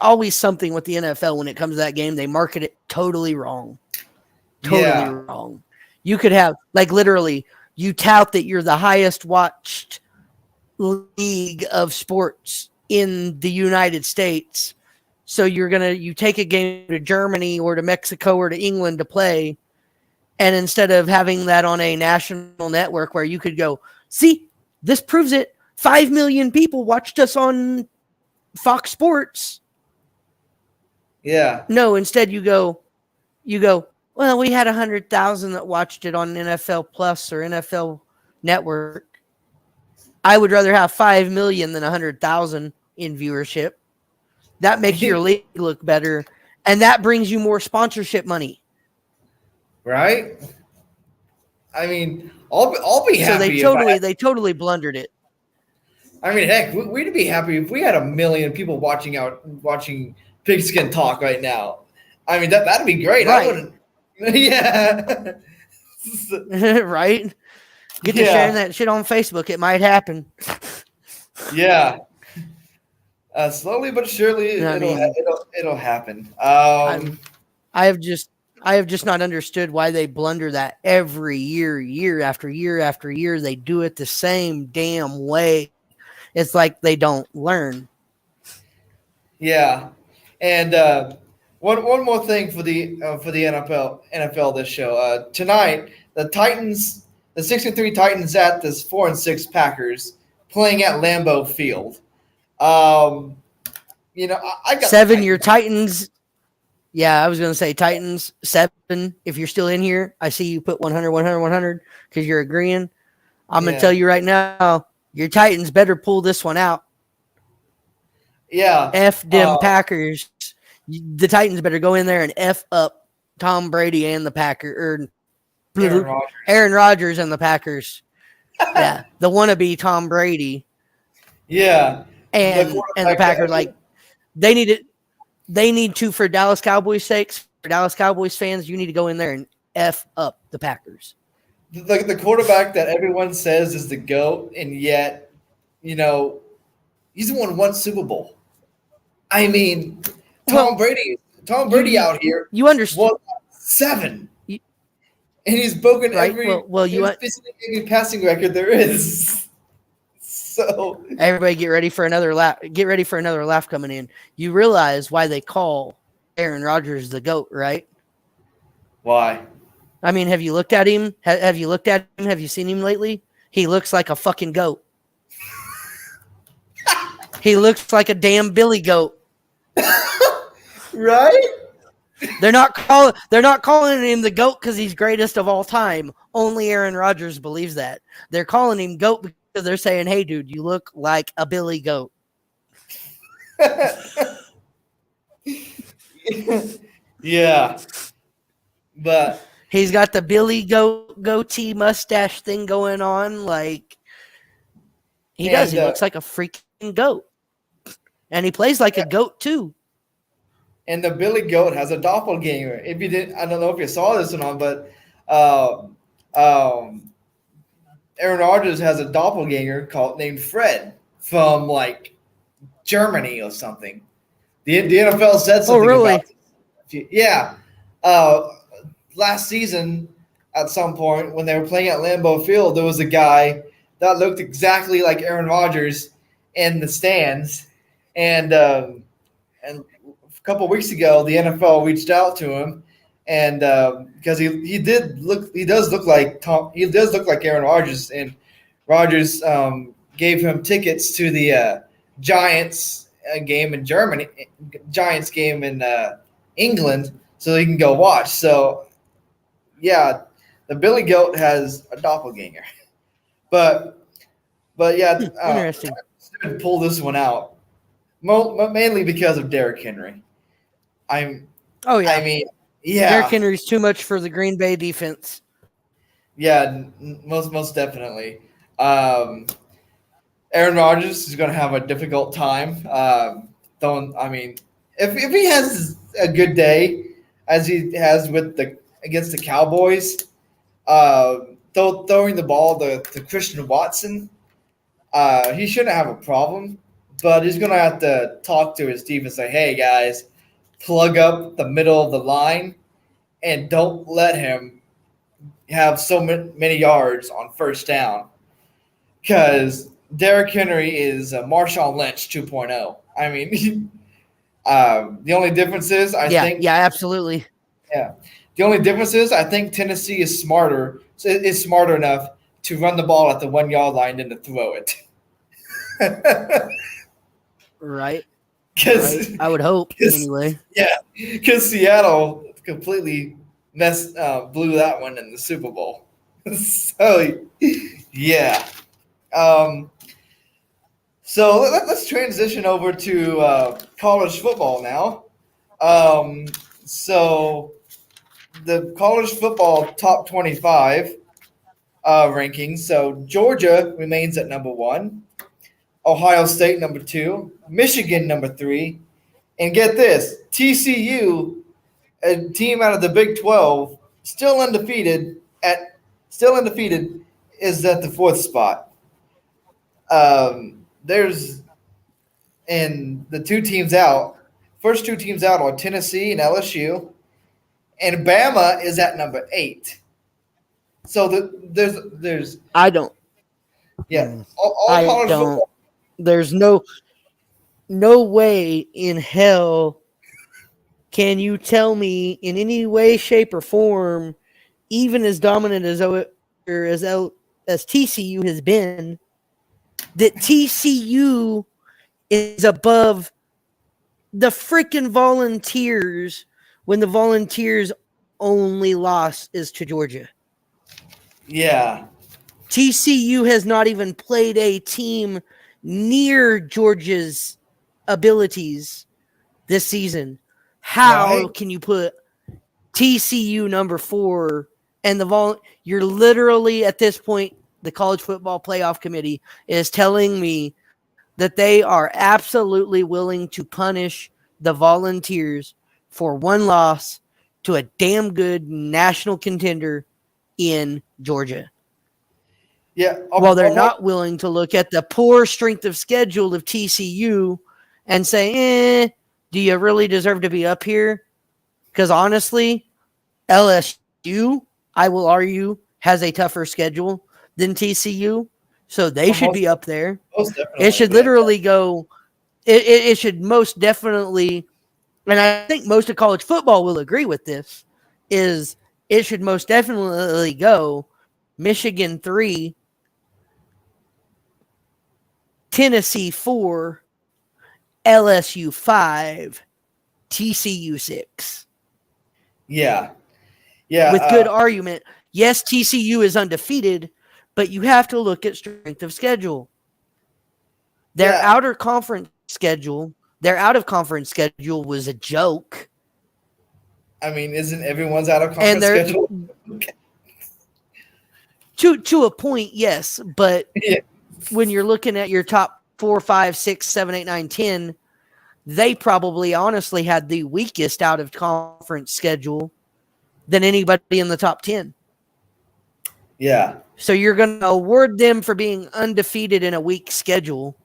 [SPEAKER 2] always something with the NFL when it comes to that game. They market it totally wrong. Wrong. You could have, like, literally, you tout that you're the highest watched league of sports in the United States. So you take a game to Germany or to Mexico or to England to play, and instead of having that on a national network where you could go, see, this proves it. 5 million people watched us on Fox Sports.
[SPEAKER 1] Yeah.
[SPEAKER 2] No, instead you go, well, we had 100,000 that watched it on NFL Plus or NFL Network. I would rather have 5 million than 100,000 in viewership. That makes your league look better. And that brings you more sponsorship money.
[SPEAKER 1] Right? I mean, I'll be
[SPEAKER 2] So
[SPEAKER 1] happy if
[SPEAKER 2] they totally blundered it.
[SPEAKER 1] I mean, heck, we'd be happy if we had 1 million people watching Pigskin Talk right now. I mean, that'd be great. I
[SPEAKER 2] Right.
[SPEAKER 1] wouldn't. Yeah.
[SPEAKER 2] Right? Get to sharing
[SPEAKER 1] Yeah.
[SPEAKER 2] that shit on Facebook. It might happen.
[SPEAKER 1] Yeah. Slowly but surely,
[SPEAKER 2] I mean,
[SPEAKER 1] it'll happen.
[SPEAKER 2] I have just not understood why they blunder that every year after year after year. They do it the same damn way. It's like they don't learn.
[SPEAKER 1] Yeah, and one more thing for the NFL this show tonight. The Titans, the 6-3 Titans at this 4-6 Packers playing at Lambeau Field. I got
[SPEAKER 2] 7 your Titans. Yeah, I was going to say Titans 7. If you're still in here, I see you put 100, 100, 100 because you're agreeing. I'm going to tell you right now, your Titans better pull this one out.
[SPEAKER 1] Yeah.
[SPEAKER 2] F them Packers. The Titans better go in there and F up Tom Brady and the Packers. Aaron Rodgers and the Packers. Yeah, the wannabe Tom Brady.
[SPEAKER 1] Yeah.
[SPEAKER 2] And the Packers, like, they need it. They need to, for Dallas Cowboys' sakes, for Dallas Cowboys fans, you need to go in there and F up the Packers.
[SPEAKER 1] The quarterback that everyone says is the GOAT, and yet, he's won 1 Super Bowl. I mean, Tom Brady out here.
[SPEAKER 2] You understand?
[SPEAKER 1] 7. And he's broken every passing record there is. So
[SPEAKER 2] everybody get ready for another laugh. Get ready for another laugh coming in. You realize why they call Aaron Rodgers the GOAT, right?
[SPEAKER 1] Why?
[SPEAKER 2] I mean, have you looked at him? Have you looked at him? Have you seen him lately? He looks like a fucking goat. He looks like a damn Billy Goat.
[SPEAKER 1] Right?
[SPEAKER 2] They're not calling him the GOAT because he's greatest of all time. Only Aaron Rodgers believes that. They're calling him GOAT because they're saying, "Hey, dude, you look like a Billy Goat."
[SPEAKER 1] Yeah, but
[SPEAKER 2] he's got the Billy Goat goatee mustache thing going on. Like he does. He looks like a freaking goat, and he plays like a goat too.
[SPEAKER 1] And the Billy Goat has a doppelganger. If you didn't, I don't know if you saw this or not, but Aaron Rodgers has a doppelganger named Fred from like Germany or something. The NFL said something about this. Yeah. Last season, at some point when they were playing at Lambeau Field, there was a guy that looked exactly like Aaron Rodgers in the stands, and a couple of weeks ago, the NFL reached out to him, and because he does look like Aaron Rodgers, and Rodgers gave him tickets to the Giants game in Germany, Giants game in England, so he can go watch. So, yeah, the Billy Goat has a doppelganger, but yeah,
[SPEAKER 2] interesting.
[SPEAKER 1] Pull this one out, mainly because of Derrick Henry. I mean, yeah.
[SPEAKER 2] Derrick Henry's too much for the Green Bay defense.
[SPEAKER 1] Yeah, most definitely. Aaron Rodgers is going to have a difficult time. If he has a good day as he has against the Cowboys, throwing the ball to Christian Watson, he shouldn't have a problem. But he's going to have to talk to his team and say, "Hey guys, plug up the middle of the line, and don't let him have so many yards on first down." Because Derrick Henry is Marshawn Lynch 2.0. I mean, the only difference is I think.
[SPEAKER 2] Yeah, absolutely.
[SPEAKER 1] Yeah. The only difference is I think Tennessee is smarter enough to run the ball at the 1 yard line than to throw it.
[SPEAKER 2] Right. I would hope anyway.
[SPEAKER 1] Yeah, because Seattle completely blew that one in the Super Bowl. So, yeah. So let's transition over to college football now. So the college football top 25 rankings. So Georgia remains at number 1, Ohio State number 2, Michigan number 3, and get this, TCU, a team out of the Big 12, still undefeated, is at the 4th spot. There's and the first two teams out are Tennessee and LSU, and Bama is at number 8. So there's
[SPEAKER 2] I don't.
[SPEAKER 1] yeah, all
[SPEAKER 2] I
[SPEAKER 1] college
[SPEAKER 2] don't.
[SPEAKER 1] football.
[SPEAKER 2] There's no way in hell can you tell me in any way, shape, or form, even as dominant as TCU has been, that TCU is above the freaking Volunteers when the Volunteers' only loss is to Georgia.
[SPEAKER 1] Yeah,
[SPEAKER 2] TCU has not even played a team near Georgia's abilities this season. How
[SPEAKER 1] right.
[SPEAKER 2] can you put TCU number 4 and you're literally at this point, the college football playoff committee is telling me that they are absolutely willing to punish the Volunteers for one loss to a damn good national contender in Georgia.
[SPEAKER 1] Yeah,
[SPEAKER 2] While they're not willing to look at the poor strength of schedule of TCU and say, do you really deserve to be up here? Because honestly, LSU, I will argue, has a tougher schedule than TCU. So they should be up there.
[SPEAKER 1] Most
[SPEAKER 2] It should
[SPEAKER 1] definitely.
[SPEAKER 2] literally go, it should most definitely, and I think most of college football will agree with this, is it should most definitely go Michigan 3, Tennessee 4, LSU 5, TCU 6.
[SPEAKER 1] Yeah.
[SPEAKER 2] With good argument. Yes, TCU is undefeated, but you have to look at strength of schedule. Their out of conference schedule was a joke.
[SPEAKER 1] I mean, isn't everyone's out of conference schedule?
[SPEAKER 2] To a point, yes, but when you're looking at your top 4, 5, 6, 7, 8, 9, 10, they probably honestly had the weakest out of conference schedule than anybody in the top 10.
[SPEAKER 1] Yeah.
[SPEAKER 2] So you're going to award them for being undefeated in a weak schedule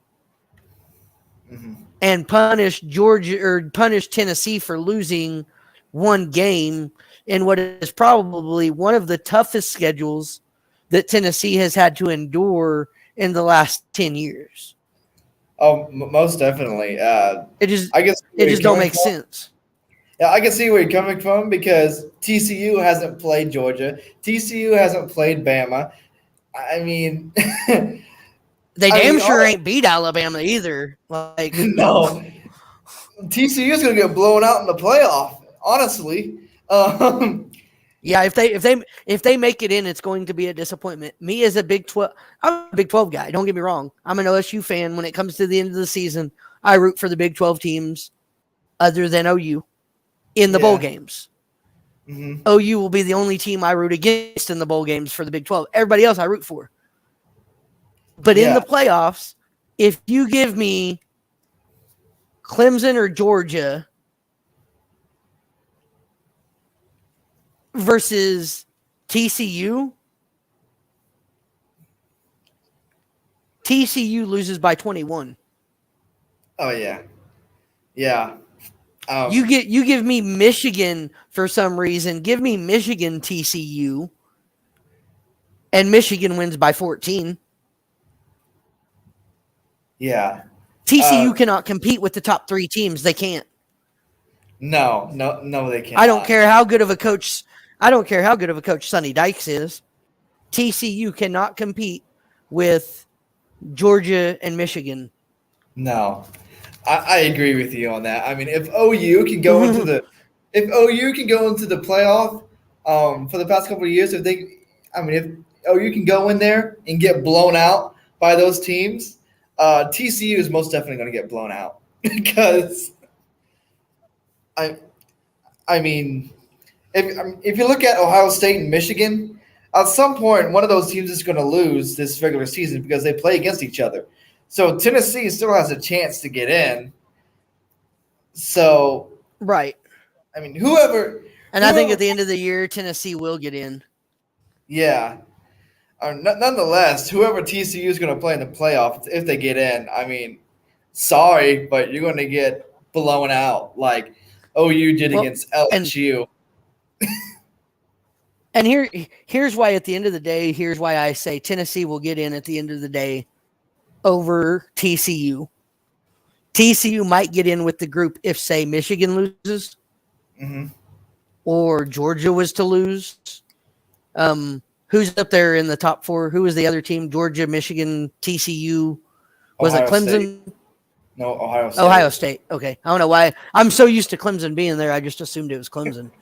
[SPEAKER 2] and punish Georgia or punish Tennessee for losing one game in what is probably one of the toughest schedules that Tennessee has had to endure in the last 10 years.
[SPEAKER 1] Oh, most definitely.
[SPEAKER 2] It just don't make sense.
[SPEAKER 1] Yeah, I can see where you're coming from because TCU hasn't played Georgia. TCU hasn't played Bama. I mean,
[SPEAKER 2] they damn sure ain't beat Alabama either. Like
[SPEAKER 1] no, TCU is going to get blown out in the playoff. Honestly,
[SPEAKER 2] yeah. If they make it in, it's going to be a disappointment. Me as a Big 12, I'm a Big 12 guy. Don't get me wrong. I'm an OSU fan. When it comes to the end of the season, I root for the Big 12 teams, other than OU, in the bowl games.
[SPEAKER 1] Mm-hmm.
[SPEAKER 2] OU will be the only team I root against in the bowl games for the Big 12. Everybody else I root for. But in the playoffs, if you give me Clemson or Georgia versus TCU, TCU loses by 21.
[SPEAKER 1] Oh yeah, yeah.
[SPEAKER 2] You give me Michigan for some reason. Give me Michigan TCU, and Michigan wins by 14.
[SPEAKER 1] Yeah.
[SPEAKER 2] TCU cannot compete with the top 3 teams. They can't.
[SPEAKER 1] No, they can't.
[SPEAKER 2] I don't care how good of a coach. Sonny Dykes is. TCU cannot compete with Georgia and Michigan.
[SPEAKER 1] No, I agree with you on that. I mean, if OU can go into the playoff, for the past couple of years, if OU can go in there and get blown out by those teams, TCU is most definitely going to get blown out because I mean, if you look at Ohio State and Michigan, at some point one of those teams is going to lose this regular season because they play against each other. So Tennessee still has a chance to get in. So
[SPEAKER 2] Right.
[SPEAKER 1] I mean, whoever,
[SPEAKER 2] And I think at the end of the year, Tennessee will get in.
[SPEAKER 1] yeah. Nonetheless, whoever TCU is going to play in the playoff, if they get in, I mean, sorry, but you're going to get blown out like OU did
[SPEAKER 2] Well,
[SPEAKER 1] against LSU.
[SPEAKER 2] and here's why at the end of the day, here's why I say Tennessee will get in at the end of the day over TCU. TCU might get in with the group if, say, Michigan loses or Georgia was to lose. Who's up there in the top four? Who was the other team? Georgia, Michigan, TCU. Was
[SPEAKER 1] Ohio
[SPEAKER 2] it Clemson?
[SPEAKER 1] State. No, Ohio State.
[SPEAKER 2] Ohio State. Okay. I don't know why. I'm so used to Clemson being there. I just assumed it was Clemson.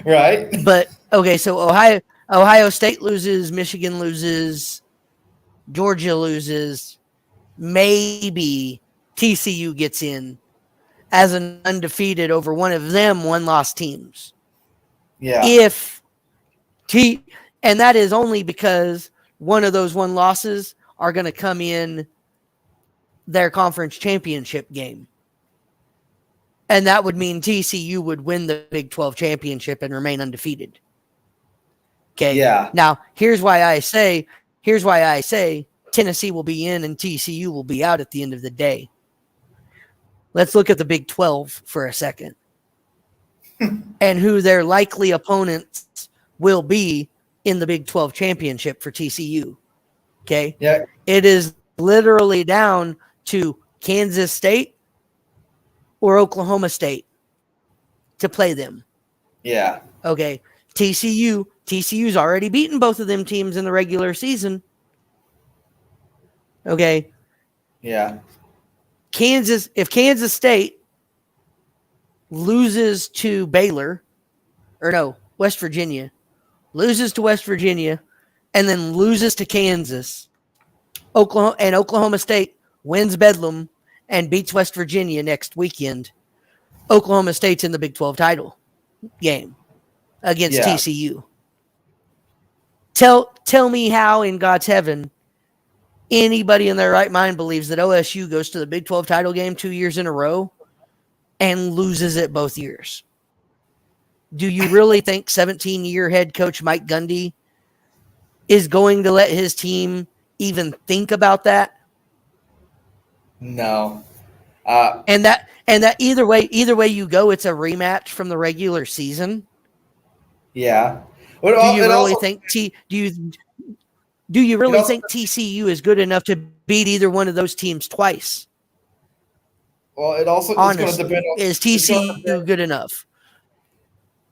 [SPEAKER 1] Right.
[SPEAKER 2] But, okay, so Ohio State loses, Michigan loses, Georgia loses. Maybe TCU gets in as an undefeated over one of them one-loss teams.
[SPEAKER 1] Yeah.
[SPEAKER 2] And that is only because one of those one losses are going to come in their conference championship game. And that would mean TCU would win the Big 12 championship and remain undefeated. Okay.
[SPEAKER 1] Yeah.
[SPEAKER 2] Now, here's why I say Tennessee will be in and TCU will be out at the end of the day. Let's look at the Big 12 for a second and who their likely opponents will be in the Big 12 championship for TCU. Okay.
[SPEAKER 1] Yeah.
[SPEAKER 2] It is literally down to Kansas State or Oklahoma State to play them.
[SPEAKER 1] Yeah.
[SPEAKER 2] Okay. TCU's already beaten both of them teams in the regular season. Okay.
[SPEAKER 1] Yeah.
[SPEAKER 2] If Kansas State loses to West Virginia, loses to West Virginia, and then loses to Kansas, Oklahoma State wins Bedlam and beats West Virginia next weekend, Oklahoma State's in the Big 12 title game against TCU. Tell me how in God's heaven anybody in their right mind believes that OSU goes to the Big 12 title game 2 years in a row and loses it both years. Do you really think 17-year head coach Mike Gundy is going to let his team even think about that?
[SPEAKER 1] No.
[SPEAKER 2] And that either way you go, it's a rematch from the regular season.
[SPEAKER 1] Yeah.
[SPEAKER 2] Do you really think TCU is good enough to beat either one of those teams twice?
[SPEAKER 1] Well, it also
[SPEAKER 2] honestly,
[SPEAKER 1] it's going to depend on,
[SPEAKER 2] is TCU good enough?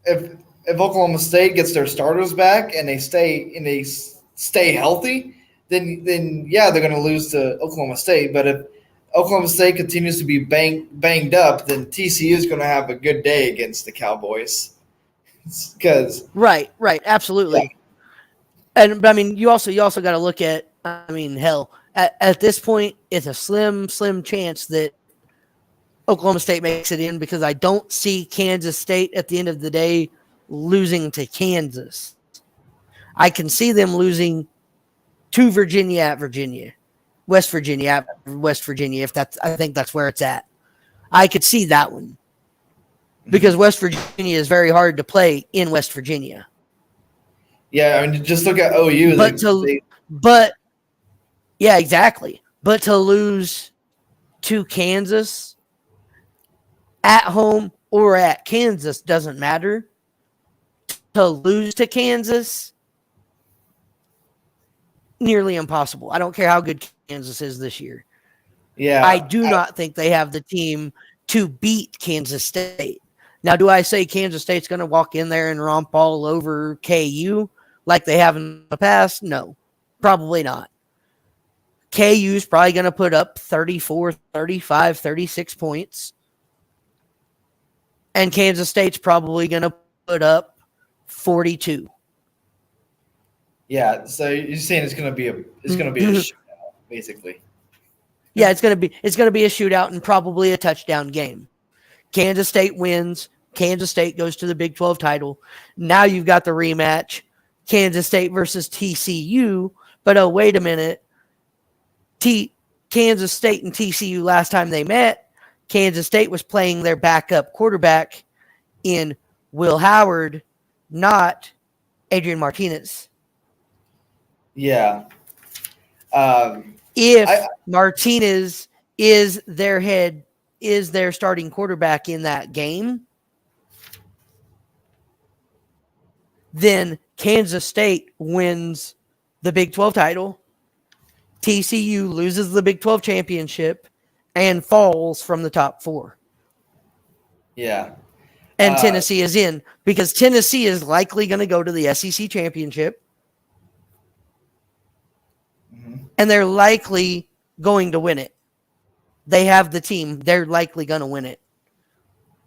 [SPEAKER 1] If Oklahoma State gets their starters back and they stay healthy, then yeah, they're going to lose to Oklahoma State. But if Oklahoma State continues to be banged up, then TCU is going to have a good day against the Cowboys. Because
[SPEAKER 2] right, absolutely. Yeah. But I mean, you also got to look at. I mean, hell, at this point, it's a slim chance that Oklahoma State makes it in because I don't see Kansas State at the end of the day losing to Kansas. I can see them losing to Virginia at Virginia, West Virginia at West Virginia. I think that's where it's at. I could see that one because West Virginia is very hard to play in West Virginia.
[SPEAKER 1] Yeah, I mean, just look at OU.
[SPEAKER 2] Yeah, exactly. But to lose to Kansas at home or at Kansas doesn't matter. To lose to Kansas, nearly impossible. I don't care how good Kansas is this year.
[SPEAKER 1] Yeah,
[SPEAKER 2] I do not think they have the team to beat Kansas State. Now, do I say Kansas State's going to walk in there and romp all over KU like they have in the past? No, probably not. KU's probably going to put up 34, 35, 36 points. And Kansas State's probably going to put up 42.
[SPEAKER 1] Yeah, so you're saying it's going to be a shootout, basically.
[SPEAKER 2] Yeah, it's going to be a shootout and probably a touchdown game. Kansas State wins Kansas State goes to the Big 12 title. Now you've got the rematch, Kansas State versus TCU. But oh, wait a minute. Kansas State and TCU last time they met, Kansas State was playing their backup quarterback in Will Howard, not Adrian Martinez.
[SPEAKER 1] Yeah.
[SPEAKER 2] If Martinez is their starting quarterback in that game, then Kansas State wins the Big 12 title. TCU loses the Big 12 championship and falls from the top 4.
[SPEAKER 1] Yeah.
[SPEAKER 2] And Tennessee is in because Tennessee is likely going to go to the SEC championship. Mm-hmm. And they're likely going to win it. They have the team. They're likely going to win it.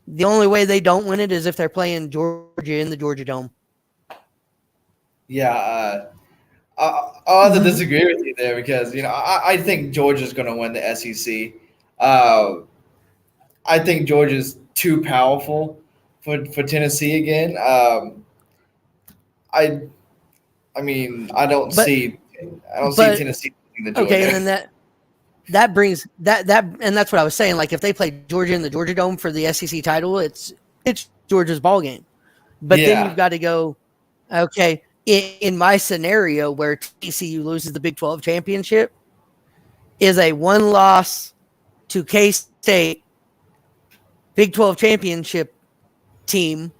[SPEAKER 2] The only way they don't win it is if they're playing Georgia in the Georgia Dome.
[SPEAKER 1] Yeah. I'll have to disagree with you there because, I think Georgia's going to win the SEC. I think Georgia's too powerful for Tennessee again. I don't see Tennessee winning the Georgia.
[SPEAKER 2] Okay, and then that brings that and that's what I was saying. Like if they play Georgia in the Georgia Dome for the SEC title, it's Georgia's ball game. But then you've got to go, okay. In my scenario where TCU loses the Big 12 championship is a 1-loss to K-State Big 12 championship team,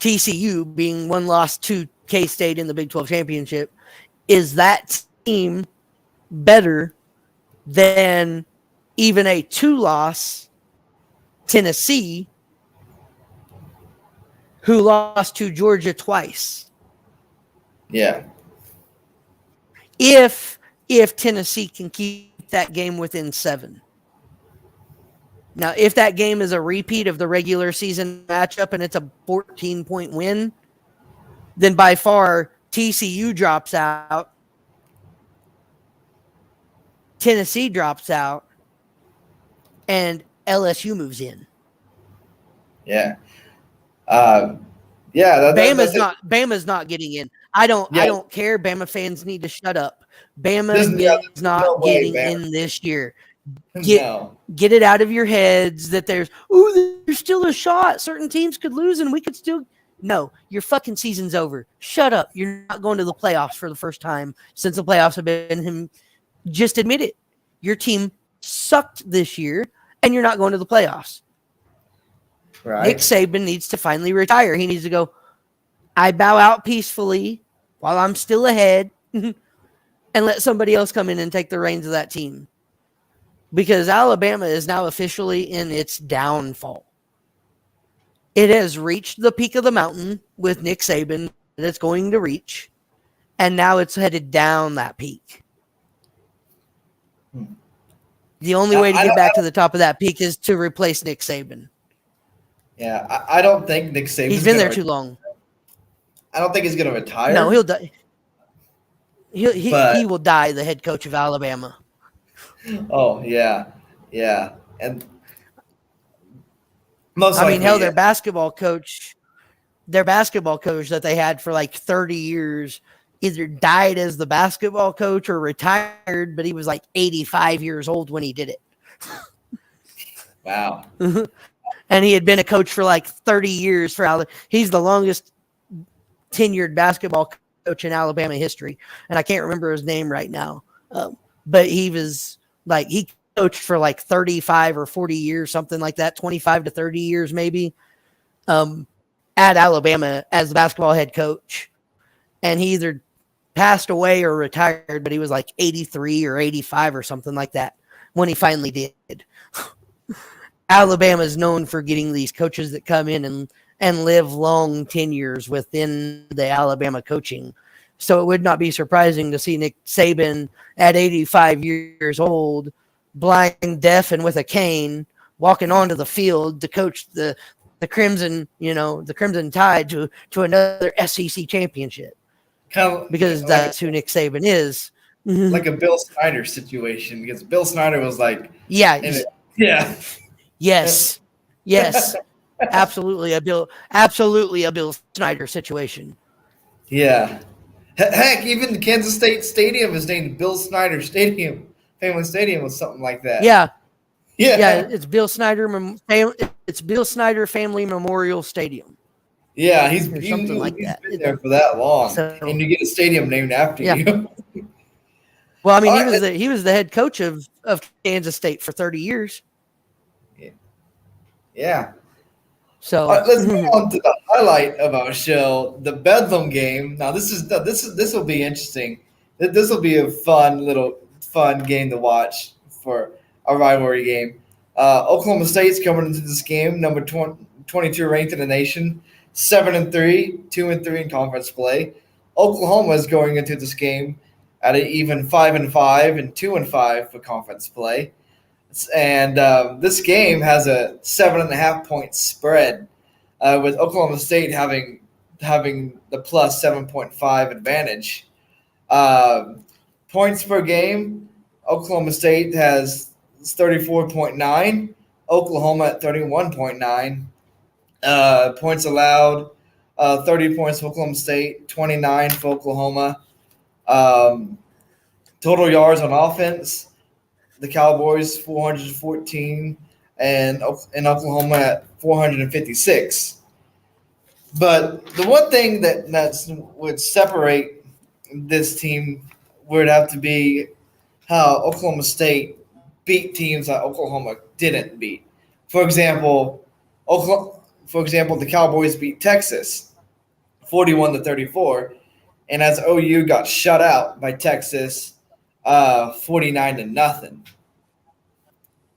[SPEAKER 2] TCU being 1 loss to K-State in the Big 12 championship. Is that team better than even a 2-loss Tennessee who lost to Georgia twice?
[SPEAKER 1] Yeah.
[SPEAKER 2] If Tennessee can keep that game within 7. Now, if that game is a repeat of the regular season matchup and it's a 14-point win, then by far TCU drops out, Tennessee drops out, and LSU moves in.
[SPEAKER 1] Yeah.
[SPEAKER 2] Bama's not getting in. I don't care. Bama fans need to shut up. Bama is not getting in this year. Get it out of your heads that there's still a shot. Certain teams could lose and we could still. No, your fucking season's over. Shut up. You're not going to the playoffs for the first time since the playoffs have been him. Just admit it. Your team sucked this year and you're not going to the playoffs. Right. Nick Saban needs to finally retire. He needs to go, I bow out peacefully while I'm still ahead and let somebody else come in and take the reins of that team. Because Alabama is now officially in its downfall. It has reached the peak of the mountain with Nick Saban that it's going to reach. And now it's headed down that peak. The only way to get back to the top of that peak is to replace Nick Saban.
[SPEAKER 1] Yeah, I don't think Nick Saban.
[SPEAKER 2] He's been there too long.
[SPEAKER 1] I don't think he's going to retire.
[SPEAKER 2] No, he'll die. He will die the head coach of Alabama.
[SPEAKER 1] Oh yeah, and
[SPEAKER 2] most likely, hell, their basketball coach that they had for like 30 years either died as the basketball coach or retired, but he was like 85 years old when he did it.
[SPEAKER 1] Wow.
[SPEAKER 2] And he had been a coach for like 30 years for Alabama. He's the longest tenured basketball coach in Alabama history. And I can't remember his name right now. But he was like, he coached for like 35 or 40 years, something like that, 25 to 30 years maybe, at Alabama as the basketball head coach. And he either passed away or retired, but he was like 83 or 85 or something like that when he finally did. Alabama is known for getting these coaches that come in and live long tenures within the Alabama coaching. So it would not be surprising to see Nick Saban at 85 years old, blind, deaf, and with a cane, walking onto the field to coach the Crimson, the Crimson Tide to another SEC championship. Because that's who Nick Saban is.
[SPEAKER 1] Like a Bill Snyder situation, because Bill Snyder was like,
[SPEAKER 2] Yes. Yes, absolutely a Bill Snyder situation.
[SPEAKER 1] Yeah. Heck, even the Kansas State Stadium is named Bill Snyder Stadium, Family Stadium, or something like that.
[SPEAKER 2] Yeah, yeah,
[SPEAKER 1] Yeah.
[SPEAKER 2] It's Bill Snyder Family Memorial Stadium
[SPEAKER 1] Yeah,
[SPEAKER 2] or something like
[SPEAKER 1] he's
[SPEAKER 2] that.
[SPEAKER 1] been there for that long,
[SPEAKER 2] So
[SPEAKER 1] and you get a stadium named after
[SPEAKER 2] yeah.
[SPEAKER 1] you.
[SPEAKER 2] Well, I mean,
[SPEAKER 1] All right,
[SPEAKER 2] he was the head coach of Kansas State for 30 years.
[SPEAKER 1] yeah. All
[SPEAKER 2] So
[SPEAKER 1] right, let's move on to the highlight of our show, the Bedlam game. Now, this will be interesting. This will be a fun game to watch for a rivalry game. Oklahoma State's coming into this game, number 22 ranked in the nation, 7-3, 2-3 in conference play. Oklahoma is going into this game at an even 5-5 and 2-5 for conference play. And this game has a 7.5 point spread, with Oklahoma State having the plus 7.5 advantage. Points per game, Oklahoma State has 34.9, Oklahoma at 31.9. Points allowed, 30 points for Oklahoma State, 29 for Oklahoma. Um, Total yards on offense, the Cowboys 414 and in Oklahoma at 456. But the one thing that would separate this team would have to be how Oklahoma State beat teams that Oklahoma didn't beat. For example, the Cowboys beat Texas 41-34, and as OU got shut out by Texas 49-0.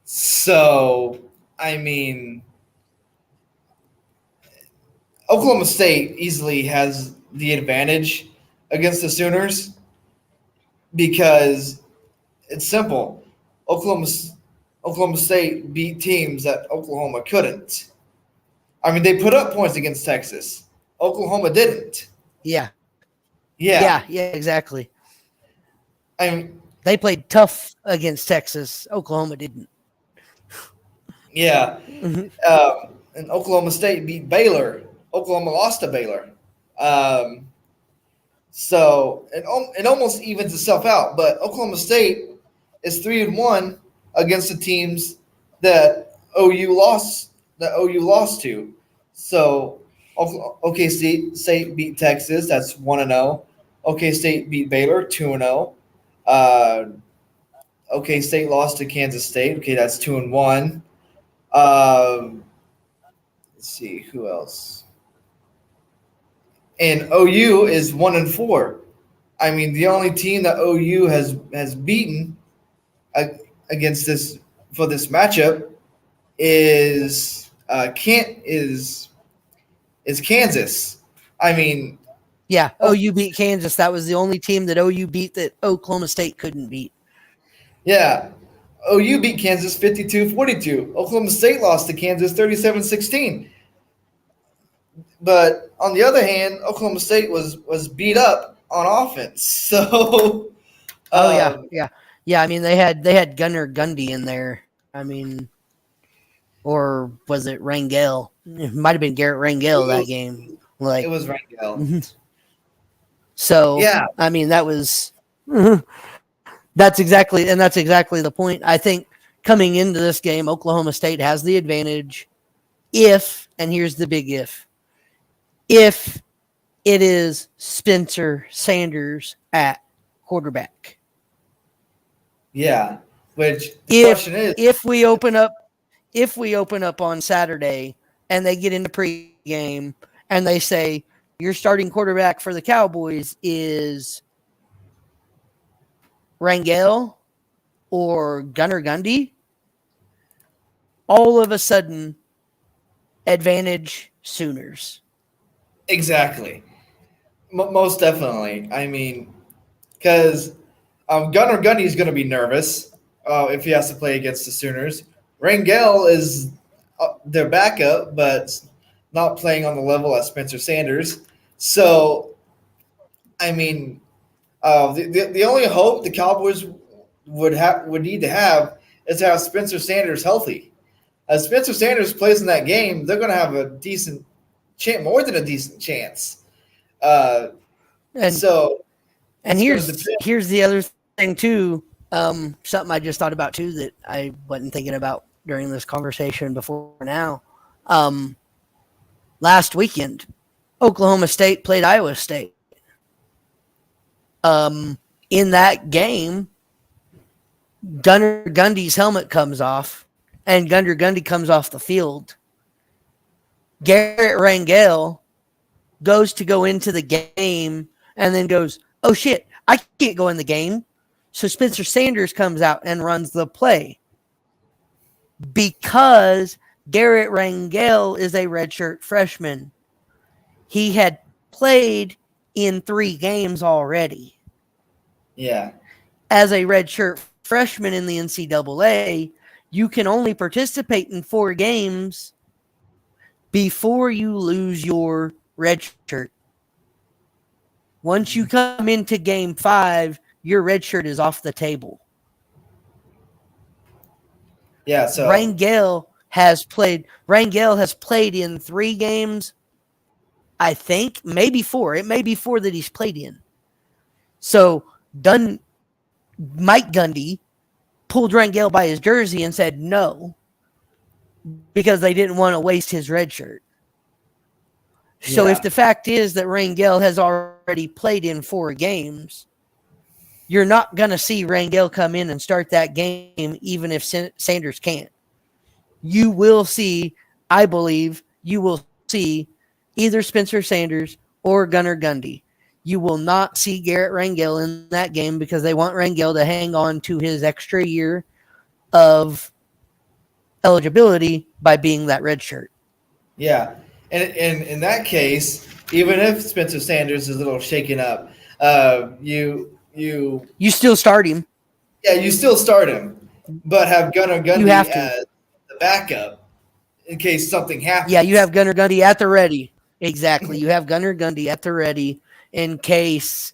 [SPEAKER 1] So, I mean, Oklahoma State easily has the advantage against the Sooners because it's simple. Oklahoma Oklahoma State beat teams that Oklahoma couldn't. I mean, they put up points against Texas. Oklahoma didn't.
[SPEAKER 2] yeah,
[SPEAKER 1] Yeah.
[SPEAKER 2] yeah, exactly.
[SPEAKER 1] I mean,
[SPEAKER 2] They played tough against Texas. Oklahoma didn't.
[SPEAKER 1] yeah.
[SPEAKER 2] Mhm.
[SPEAKER 1] And Oklahoma State beat Baylor. Oklahoma lost to Baylor. Um, So it almost evens itself out. But Oklahoma State is 3-1 against the teams that OU lost to. So OK State beat Texas. That's 1-0. OK State beat Baylor 2-0. Uh, OK State lost to Kansas State. Okay, that's 2-1. Let's see who else. And OU is 1-4. I mean, the only team that OU has beaten against this for this matchup is can't is Kansas. I mean,
[SPEAKER 2] Yeah,
[SPEAKER 1] oh
[SPEAKER 2] OU beat Kansas. That was the only team that OU beat that Oklahoma State couldn't beat.
[SPEAKER 1] yeah, OU beat Kansas 52-42. Oklahoma State lost to Kansas 37-16. But on the other hand, Oklahoma State was beat up on offense. So
[SPEAKER 2] Oh yeah,
[SPEAKER 1] um,
[SPEAKER 2] yeah, yeah. I mean, they had Gunnar Gundy in there. I mean, or was it Rangel? It might have been Garrett Rangel
[SPEAKER 1] it
[SPEAKER 2] that
[SPEAKER 1] was,
[SPEAKER 2] game.
[SPEAKER 1] it
[SPEAKER 2] Like,
[SPEAKER 1] was Rangel.
[SPEAKER 2] mhm. So
[SPEAKER 1] Yeah,
[SPEAKER 2] I mean, that's exactly the point. I think coming into this game, Oklahoma State has the advantage if, and here's the big if it is Spencer Sanders at quarterback.
[SPEAKER 1] yeah. Which the
[SPEAKER 2] If
[SPEAKER 1] question is,
[SPEAKER 2] if we open up on Saturday and they get into pregame and they say your starting quarterback for the Cowboys is Rangel or Gunnar Gundy, all of a sudden advantage Sooners.
[SPEAKER 1] exactly. Most definitely. I mean, because Gunnar Gundy is going to be nervous if he has to play against the Sooners. Rangel is their backup, but not playing on the level as Spencer Sanders. So, I mean, the only hope the Cowboys would need to have is to have Spencer Sanders healthy. As Spencer Sanders plays in that game, they're going to have a decent chance, more than a decent chance.
[SPEAKER 2] And
[SPEAKER 1] So
[SPEAKER 2] and
[SPEAKER 1] it's going to depend.
[SPEAKER 2] here's the other thing too. Something I just thought about too that I wasn't thinking about during this conversation before now. Last weekend, Oklahoma State played Iowa State. In that game, Gunnar Gundy's helmet comes off, and Gunnar Gundy comes off the field. Garrett Rangel goes to go into the game and then goes, oh shit, I can't go in the game. So Spencer Sanders comes out and runs the play. Because Garrett Rangel is a redshirt freshman. He had played in 3 games already.
[SPEAKER 1] Yeah.
[SPEAKER 2] As a redshirt freshman in the NCAA, you can only participate in 4 games before you lose your red shirt. Once you come into game 5, your red shirt is off the table.
[SPEAKER 1] Yeah, so
[SPEAKER 2] Rangel has played in 3 games, I think, maybe 4. It may be 4 that he's played in. So Mike Gundy pulled Rangel by his jersey and said no, because they didn't want to waste his red shirt. So if the fact is that Rangel has already played in 4 games, you're not going to see Rangel come in and start that game, even if Sanders can't. You will see, I believe, either Spencer Sanders or Gunnar Gundy. You will not see Garrett Rangel in that game because they want Rangel to hang on to his extra year of eligibility by being that red shirt.
[SPEAKER 1] Yeah. And in that case, even if Spencer Sanders is a little shaken up, you
[SPEAKER 2] still start him.
[SPEAKER 1] Yeah, you still start him, but have Gunnar Gundy as the backup in case something happens.
[SPEAKER 2] Yeah, you have Gunnar Gundy at the ready. Exactly. You have Gunnar Gundy at the ready in case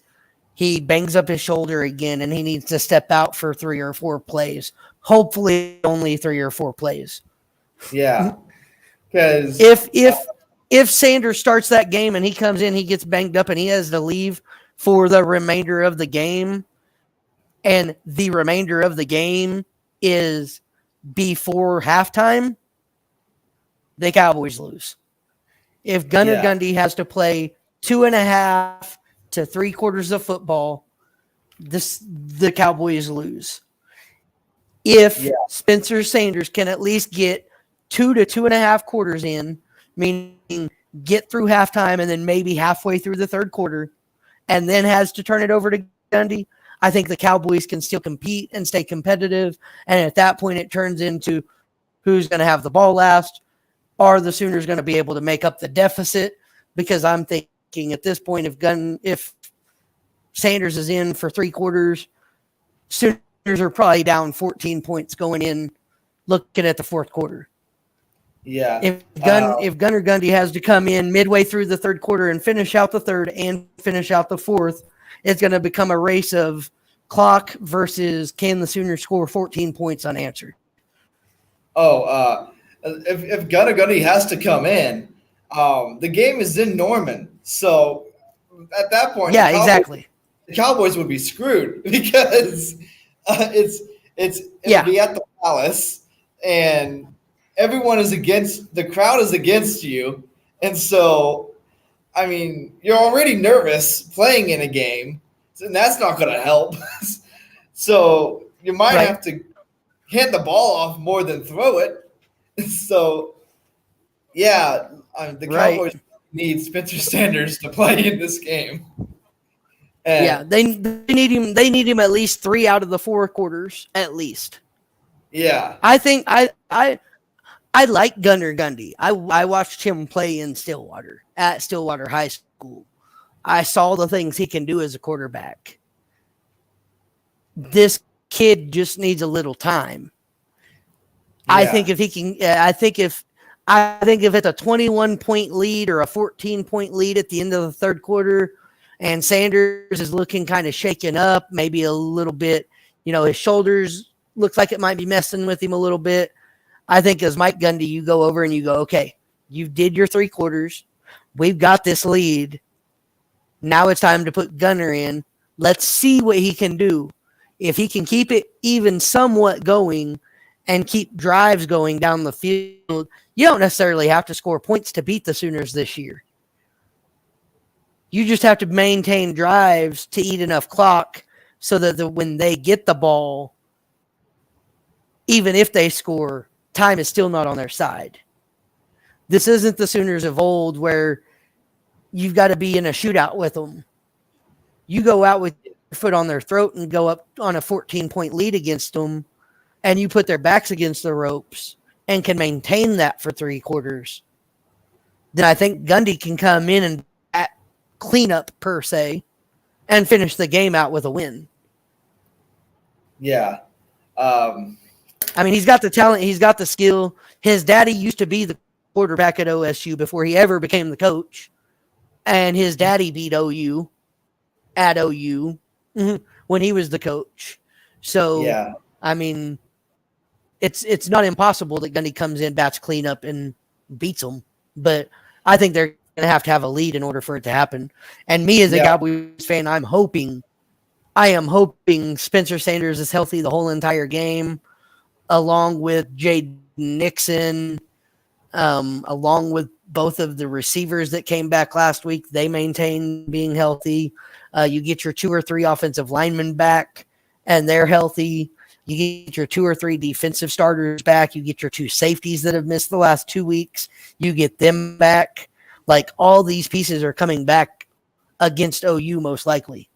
[SPEAKER 2] he bangs up his shoulder again and he needs to step out for 3 or 4 plays. Hopefully only 3 or 4 plays.
[SPEAKER 1] Yeah. Because
[SPEAKER 2] if Sanders starts that game and he comes in, he gets banged up and he has to leave for the remainder of the game, and the remainder of the game is before halftime, the Cowboys lose. If Gunnar Gundy has to play 2.5 to 3 quarters of football, the Cowboys lose. If Spencer Sanders can at least get 2 to 2.5 quarters in, meaning get through halftime and then maybe halfway through the 3rd quarter, and then has to turn it over to Gundy, I think the Cowboys can still compete and stay competitive. And at that point, it turns into who's going to have the ball last. Are the Sooners going to be able to make up the deficit? Because I'm thinking at this point, if Sanders is in for 3 quarters, Sooners are probably down 14 points going in, looking at the 4th quarter.
[SPEAKER 1] Yeah.
[SPEAKER 2] If Gunnar Gundy has to come in midway through the 3rd quarter and finish out the 3rd and finish out the 4th, it's going to become a race of clock versus can the Sooners score 14 points unanswered.
[SPEAKER 1] If Gunnar Gundy has to come in, the game is in Norman. So at that point,
[SPEAKER 2] exactly.
[SPEAKER 1] The Cowboys would be screwed because it'll be at the Palace and everyone is the crowd is against you. And so, I mean, you're already nervous playing in a game, and that's not going to help. So you might have to hand the ball off more than throw it. So, the Cowboys need Spencer Sanders to play in this game. And
[SPEAKER 2] they need him. They need him at least 3 out of the 4 quarters, at least.
[SPEAKER 1] Yeah,
[SPEAKER 2] I think I like Gunnar Gundy. I watched him play in Stillwater at Stillwater High School. I saw the things he can do as a quarterback. This kid just needs a little time. Yeah. I think if he can, I think if it's a 21-point lead or a 14-point lead at the end of the 3rd quarter, and Sanders is looking kind of shaken up, maybe a little bit, his shoulders looks like it might be messing with him a little bit. I think as Mike Gundy, you go over and you go, okay, you did your 3 quarters. We've got this lead. Now it's time to put Gunner in. Let's see what he can do. If he can keep it even somewhat going and keep drives going down the field, you don't necessarily have to score points to beat the Sooners this year. You just have to maintain drives to eat enough clock so that when they get the ball, even if they score, time is still not on their side. This isn't the Sooners of old where you've got to be in a shootout with them. You go out with your foot on their throat and go up on a 14-point lead against them, and you put their backs against the ropes and can maintain that for 3 quarters. Then I think Gundy can come in and clean up, per se, and finish the game out with a win.
[SPEAKER 1] Yeah.
[SPEAKER 2] I mean, he's got the talent. He's got the skill. His daddy used to be the quarterback at OSU before he ever became the coach. And his daddy beat OU at OU when he was the coach. So,
[SPEAKER 1] yeah.
[SPEAKER 2] I mean, it's not impossible that Gundy comes in, bats cleanup, and beats them. But I think they're going to have a lead in order for it to happen. And me as a Cowboys fan, I am hoping Spencer Sanders is healthy the whole entire game, along with Jaden Nixon, along with both of the receivers that came back last week. They maintain being healthy. You get your 2 or 3 offensive linemen back, and they're healthy. You get your 2 or 3 defensive starters back. You get your 2 safeties that have missed the last 2 weeks. You get them back. Like, all these pieces are coming back against OU most likely.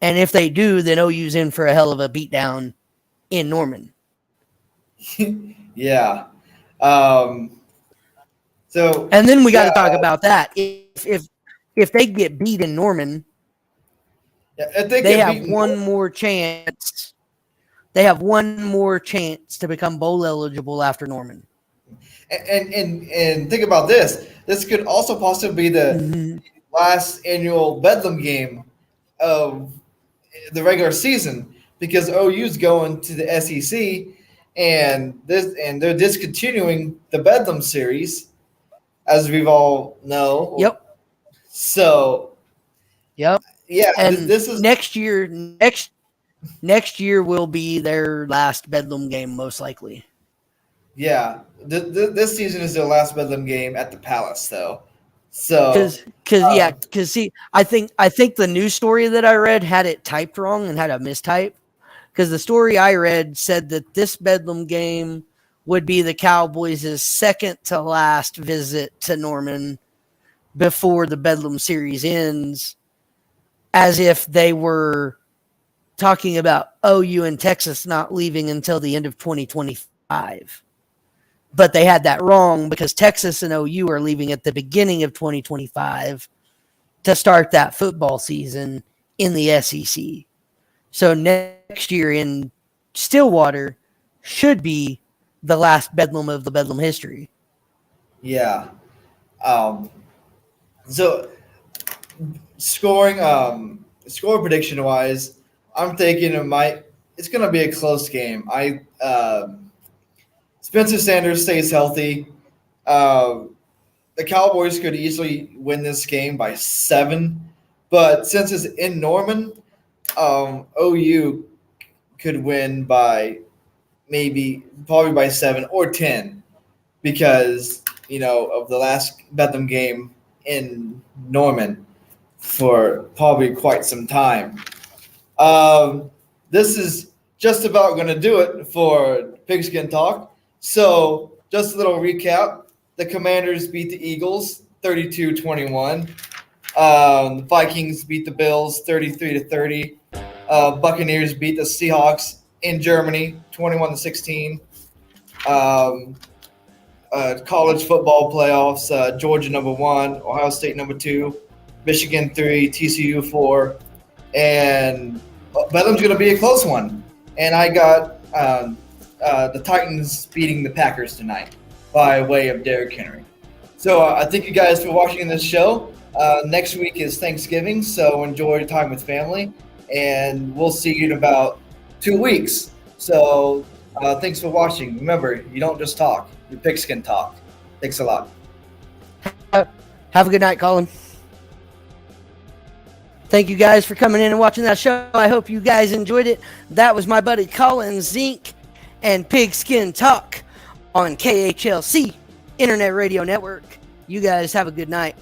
[SPEAKER 2] And if they do, then OU's in for a hell of a beatdown in Norman.
[SPEAKER 1] Yeah. So,
[SPEAKER 2] and then we got to talk about that. If they get beat in Norman, they have one more chance. They have one more chance to become bowl eligible after Norman.
[SPEAKER 1] And think about this. This could also possibly be the last annual Bedlam game of the regular season, because OU's going to the SEC, and they're discontinuing the Bedlam series, as we've all know.
[SPEAKER 2] Yep.
[SPEAKER 1] So.
[SPEAKER 2] Yep.
[SPEAKER 1] Yeah.
[SPEAKER 2] And
[SPEAKER 1] this is
[SPEAKER 2] next year. Next year will be their last Bedlam game, most likely.
[SPEAKER 1] Yeah. This season is their last Bedlam game at the Palace, though. So,
[SPEAKER 2] because see, I think the news story that I read had it typed wrong and had a mistype. Because the story I read said that this Bedlam game would be the Cowboys' second to last visit to Norman before the Bedlam series ends, as if they were talking about OU and Texas not leaving until the end of 2025. But they had that wrong, because Texas and OU are leaving at the beginning of 2025 to start that football season in the SEC. So next year in Stillwater should be the last Bedlam of the Bedlam history.
[SPEAKER 1] Yeah. So score prediction wise, I'm thinking it's going to be a close game. Spencer Sanders stays healthy. The Cowboys could easily win this game by 7, but since it's in Norman, OU could win by probably by 7 or 10, because of the last Bedlam game in Norman for probably quite some time. This is just about going to do it for Pigskin Talk. So, just a little recap. The Commanders beat the Eagles 32-21. The Vikings beat the Bills 33-30. Buccaneers beat the Seahawks in Germany 21-16. College football playoffs, Georgia number 1, Ohio State number 2, Michigan 3, TCU 4, and Bedlam's going to be a close one. And I got the Titans beating the Packers tonight by way of Derrick Henry. So I thank you guys for watching this show. Next week is Thanksgiving, so enjoy time with family, and we'll see you in about 2 weeks. So Thanks for watching. Remember, you don't just talk; your pigs can talk. Thanks a lot.
[SPEAKER 2] Have a good night, Colin. Thank you guys for coming in and watching that show. I hope you guys enjoyed it. That was my buddy Collin, Zink, and Pigskin Talk on KHLC Internet Radio Network. You guys have a good night.